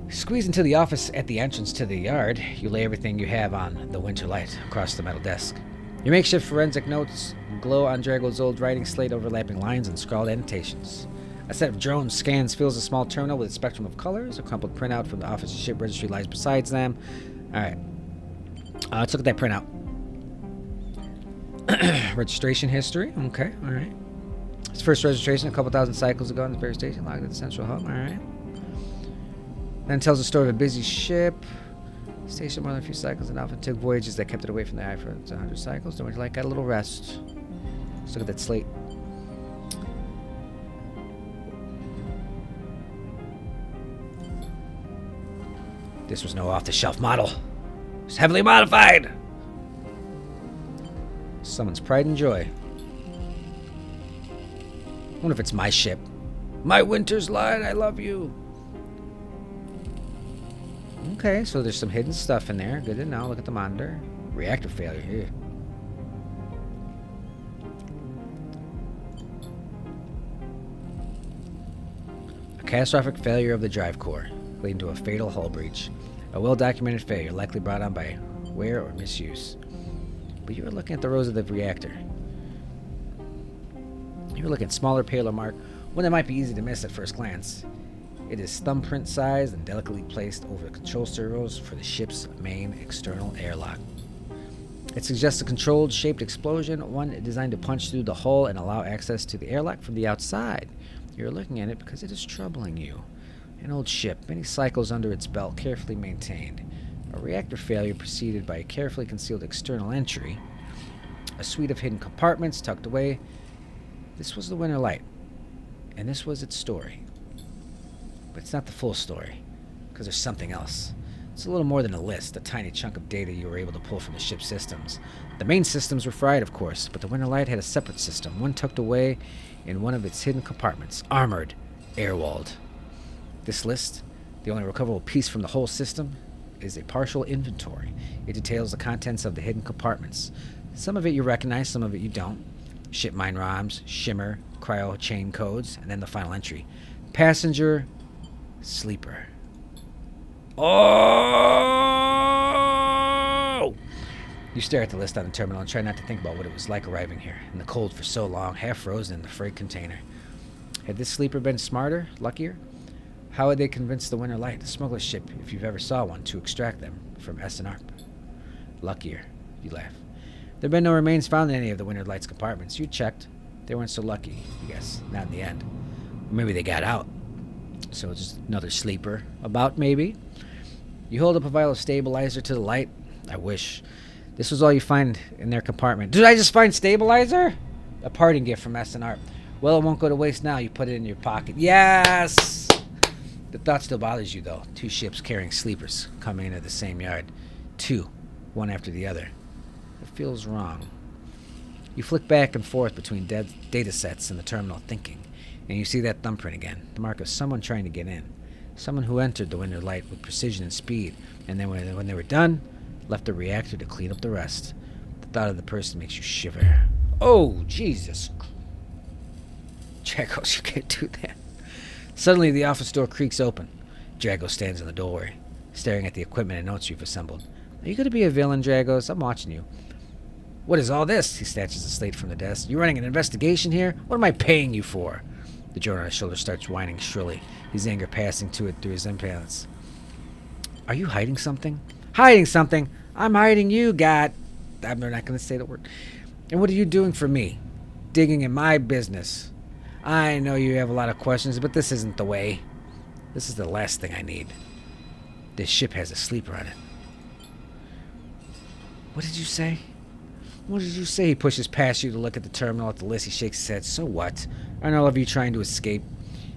Squeeze into the office at the entrance to the yard. You lay everything you have on the winter light across the metal desk. Your makeshift forensic notes glow on Drago's old writing slate, overlapping lines and scrawled annotations. A set of drone scans fills a small terminal with a spectrum of colors. A crumpled printout from the office's ship registry lies beside them. All right. Let's look at that printout. Registration history. Okay. All right. His first registration a couple thousand cycles ago in the ferry station, logged at the central hub. All right. Then tells the story of a busy ship. Station more than a few cycles and often took voyages that kept it away from the eye for 100 cycles. Don't you like got a little rest? Let's look at that slate. This was no off-the-shelf model. It's heavily modified. Someone's pride and joy. I wonder if it's my ship. My winter's light, I love you. Okay, so there's some hidden stuff in there. Good to know. Look at the monitor. Reactor failure here. A catastrophic failure of the drive core, leading to a fatal hull breach. A well-documented failure, likely brought on by wear or misuse. But you were looking at the rows of the reactor. You were looking at smaller, paler mark, one that might be easy to miss at first glance. It is thumbprint sized and delicately placed over the control servos for the ship's main external airlock. It suggests a controlled, shaped explosion, one designed to punch through the hull and allow access to the airlock from the outside. You're looking at it because it is troubling you. An old ship, many cycles under its belt, carefully maintained. A reactor failure preceded by a carefully concealed external entry. A suite of hidden compartments tucked away. This was the Winter Light, and this was its story. But it's not the full story, because there's something else. It's a little more than a list, a tiny chunk of data you were able to pull from the ship's systems. The main systems were fried, of course, but the Winter Light had a separate system, one tucked away in one of its hidden compartments, armored, air-walled. This list, the only recoverable piece from the whole system, is a partial inventory. It details the contents of the hidden compartments. Some of it you recognize, some of it you don't. Ship mine ROMs, shimmer, cryo chain codes, and then the final entry. Passenger sleeper. Oh! You stare at the list on the terminal and try not to think about what it was like arriving here, in the cold for so long, half frozen in the freight container. Had this sleeper been smarter, luckier? How had they convinced the Winter Light, the smuggler ship, if you've ever saw one, to extract them from S&ARP? Luckier, you laugh. There had been no remains found in any of the Winter Light's compartments. You checked. They weren't so lucky, you guess. Not in the end. Or maybe they got out. So it's just another sleeper. About, maybe. You hold up a vial of stabilizer to the light. I wish. This was all you find in their compartment. Did I just find stabilizer? A parting gift from S&ARP. Well, it won't go to waste now. You put it in your pocket. Yes! The thought still bothers you, though. 2 ships carrying sleepers coming into the same yard. 2, one after the other. It feels wrong. You flick back and forth between data sets in the terminal, thinking, and you see that thumbprint again, the mark of someone trying to get in. Someone who entered the Winter Light with precision and speed, and then when they were done, left the reactor to clean up the rest. The thought of the person makes you shiver. Oh, Jesus. Dragos, you can't do that. Suddenly, the office door creaks open. Dragos stands in the doorway, staring at the equipment and notes you've assembled. Are you going to be a villain, Dragos? I'm watching you. What is all this? He snatches a slate from the desk. You running an investigation here? What am I paying you for? The drone on his shoulder starts whining shrilly, his anger passing to it through his implants. Are you hiding something? Hiding something? I'm hiding you, God. I'm not going to say the word. And what are you doing for me? Digging in my business. I know you have a lot of questions, but this isn't the way. This is the last thing I need. This ship has a sleeper on it. What did you say? What did you say? He pushes past you to look at the terminal at the list. He shakes his head. So what? Aren't all of you trying to escape?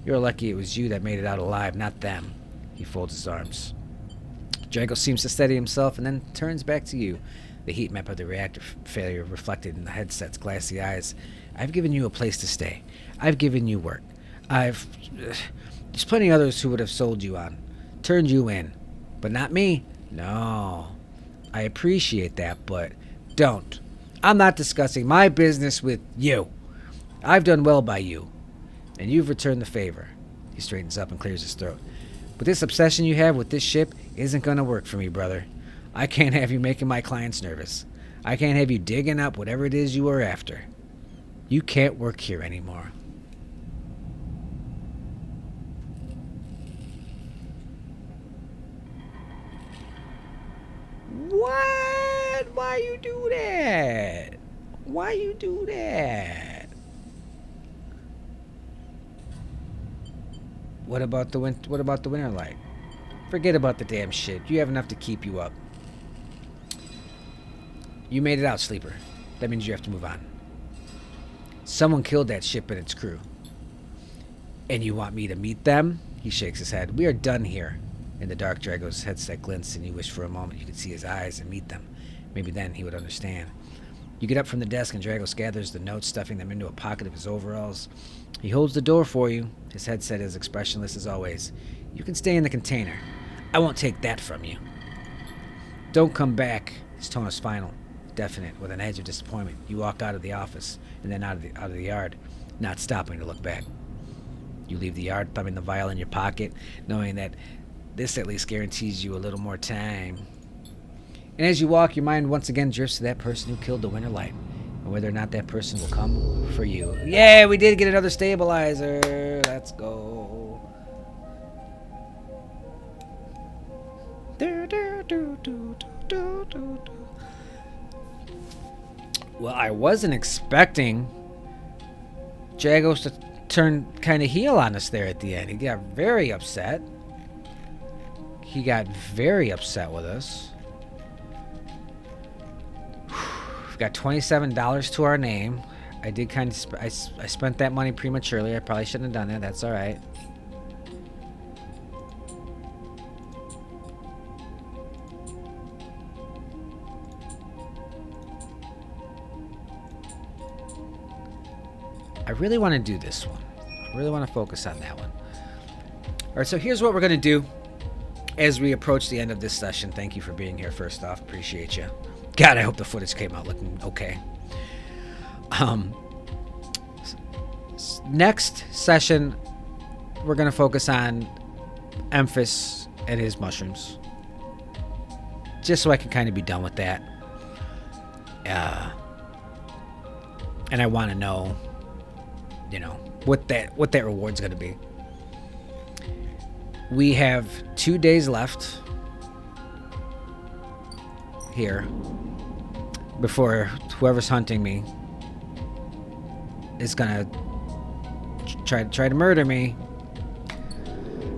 You're lucky it was you that made it out alive, not them. He folds his arms. Drago seems to steady himself and then turns back to you, the heat map of the reactor failure reflected in the headset's glassy eyes. I've given you a place to stay. I've given you work. There's plenty of others who would have sold you on, turned you in. But not me. No. I appreciate that, but don't. I'm not discussing my business with you. I've done well by you, and you've returned the favor. He straightens up and clears his throat. But this obsession you have with this ship isn't going to work for me, brother. I can't have you making my clients nervous. I can't have you digging up whatever it is you are after. You can't work here anymore. What? Why you do that? Why you do that? What about the Winter Light? Forget about the damn shit. You have enough to keep you up. You made it out, Sleeper. That means you have to move on. Someone killed that ship and its crew. And you want me to meet them? He shakes his head. We are done here. In the dark, Drago's headset glints, and you wish for a moment you could see his eyes and meet them. Maybe then he would understand. You get up from the desk, and Dragos gathers the notes, stuffing them into a pocket of his overalls. He holds the door for you. His headset is expressionless as always. You can stay in the container. I won't take that from you. Don't come back. His tone is final, definite, with an edge of disappointment. You walk out of the office and then out of the yard, not stopping to look back. You leave the yard, thumbing the vial in your pocket, knowing that this at least guarantees you a little more time. And as you walk, your mind once again drifts to that person who killed the winter light, and whether or not that person will come for you. Yeah, we did get another stabilizer. Let's go. Well, I wasn't expecting Jagos to turn kind of heel on us there at the end. He got very upset. He got very upset with us. We've got $27 to our name. I did kind of... I spent that money prematurely. I probably shouldn't have done that. That's all right. I really want to do this one. I really want to focus on that one. All right, so here's what we're going to do as we approach the end of this session. Thank you for being here, first off. Appreciate you. God, I hope the footage came out looking okay. Next session, we're going to focus on Emphas and his mushrooms. Just so I can kind of be done with that. And I want to know, you know, what that reward's going to be. We have 2 days left here before whoever's hunting me is gonna try to murder me,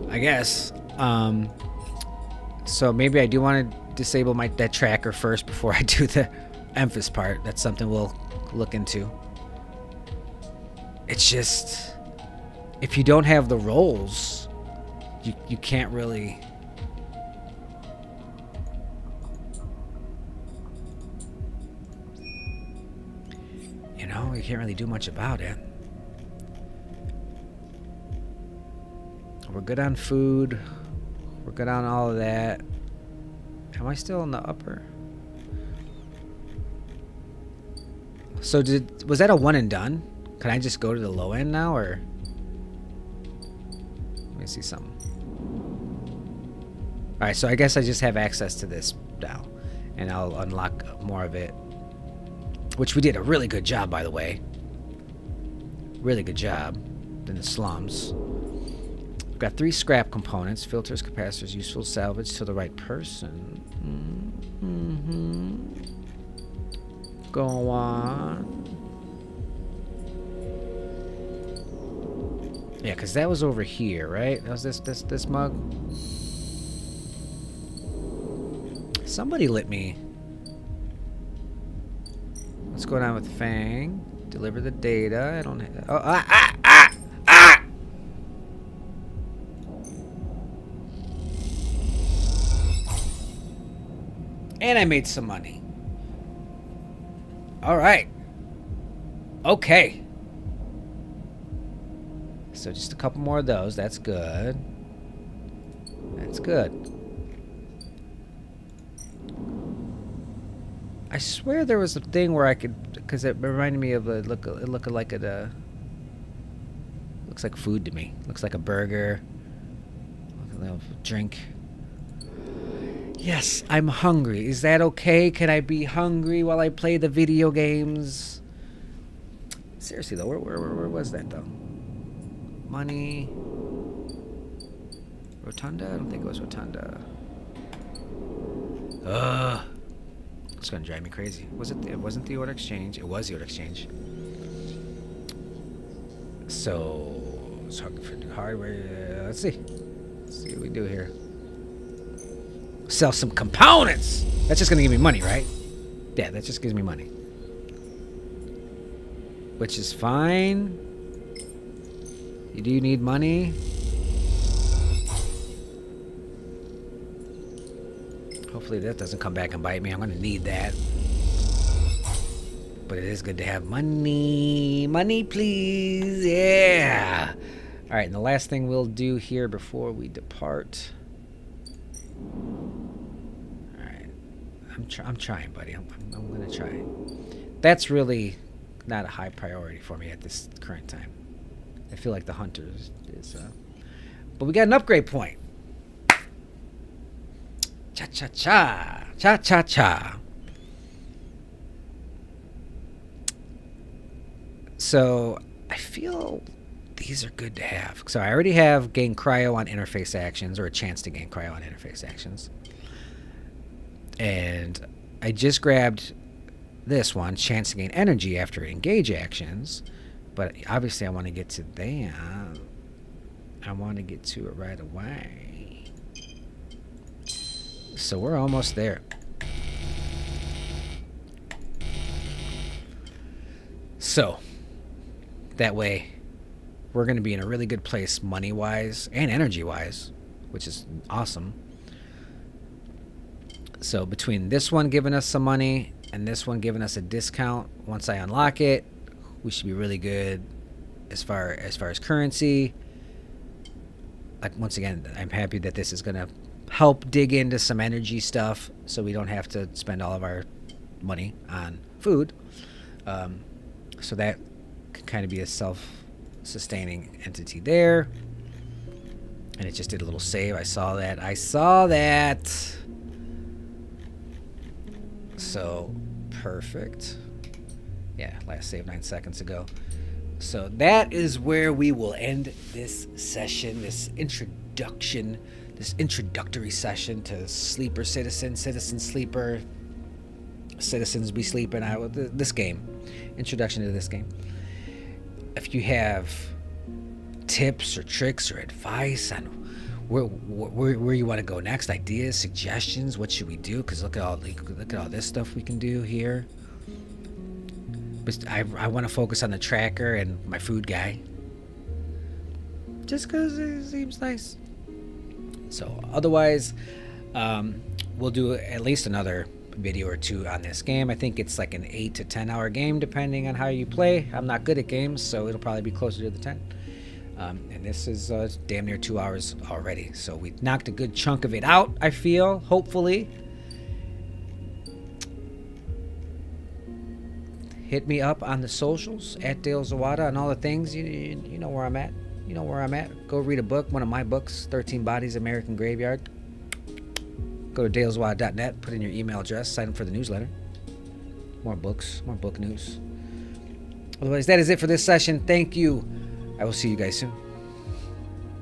I guess. So maybe I do want to disable that tracker first before I do the Emphas part. That's something we'll look into. It's just, if you don't have the roles, you can't really... You know, you can't really do much about it. We're good on food. We're good on all of that. Am I still in the upper? So was that a one and done? Can I just go to the low end now, or? Let me see something. Alright, so I guess I just have access to this now. And I'll unlock more of it. Which we did a really good job, by the way. Really good job in the slums. We've got 3 scrap components. Filters, capacitors, useful salvage to the right person. Go on. Yeah, because that was over here, right? That was this mug. Somebody lit me. What's going on with Fang? Deliver the data. I don't have... Oh, And I made some money. All right. Okay. So just a couple more of those. That's good. That's good. I swear there was a thing where I could, because it reminded me of it looked like a looks like food to me. Looks like a burger. A little drink. Yes, I'm hungry. Is that okay? Can I be hungry while I play the video games? Seriously though, where was that though? Money. Rotunda? I don't think it was Rotunda. It's gonna drive me crazy. It wasn't the order exchange. It was the order exchange. So it's hardware. Let's see what we do here. Sell some components. That's just gonna give me money, right? Yeah, that just gives me money, which is fine. You do need money. Hopefully that doesn't come back and bite me. I'm gonna need that. But it is good to have money. Money, please. Yeah. All right, and the last thing we'll do here before we depart I'm trying, buddy. I'm gonna try. That's really not a high priority for me at this current time. I feel like the hunter is but we got an upgrade point. Cha cha cha. Cha cha cha. So I feel these are good to have. So I already have gain cryo on interface actions, or a chance to gain cryo on interface actions. And I just grabbed this one, chance to gain energy after engage actions. But obviously I want to get to that. I want to get to it right away. So we're almost there. So that way we're going to be in a really good place money-wise and energy-wise, which is awesome. So between this one giving us some money and this one giving us a discount, once I unlock it, we should be really good as far as currency. Like, once again, I'm happy that this is going to help dig into some energy stuff so we don't have to spend all of our money on food. So that can kind of be a self-sustaining entity there. And it just did a little save. I saw that. So perfect. Yeah, last save 9 seconds ago. So that is where we will end this session, this introductory session to Sleeper Citizen, Citizen Sleeper, Citizens Be Sleeping Out, this game. Introduction to this game. If you have tips or tricks or advice on where you want to go next, ideas, suggestions, what should we do? Because look at all this stuff we can do here. But I want to focus on the tracker and my food guy, just because it seems nice. So otherwise, we'll do at least another video or two on this game. I think it's like an 8 to 10 hour game depending on how you play. I'm not good at games, so it'll probably be closer to the 10. And this is damn near 2 hours already. So we knocked a good chunk of it out, I feel, hopefully. Hit me up on the socials, at Dale Zawada, and all the things. You know where I'm at. You know where I'm at. Go read a book, one of my books, 13 Bodies, American Graveyard. Go to dalezawada.net, put in your email address, sign up for the newsletter. More books, more book news. Otherwise, that is it for this session. Thank you. I will see you guys soon.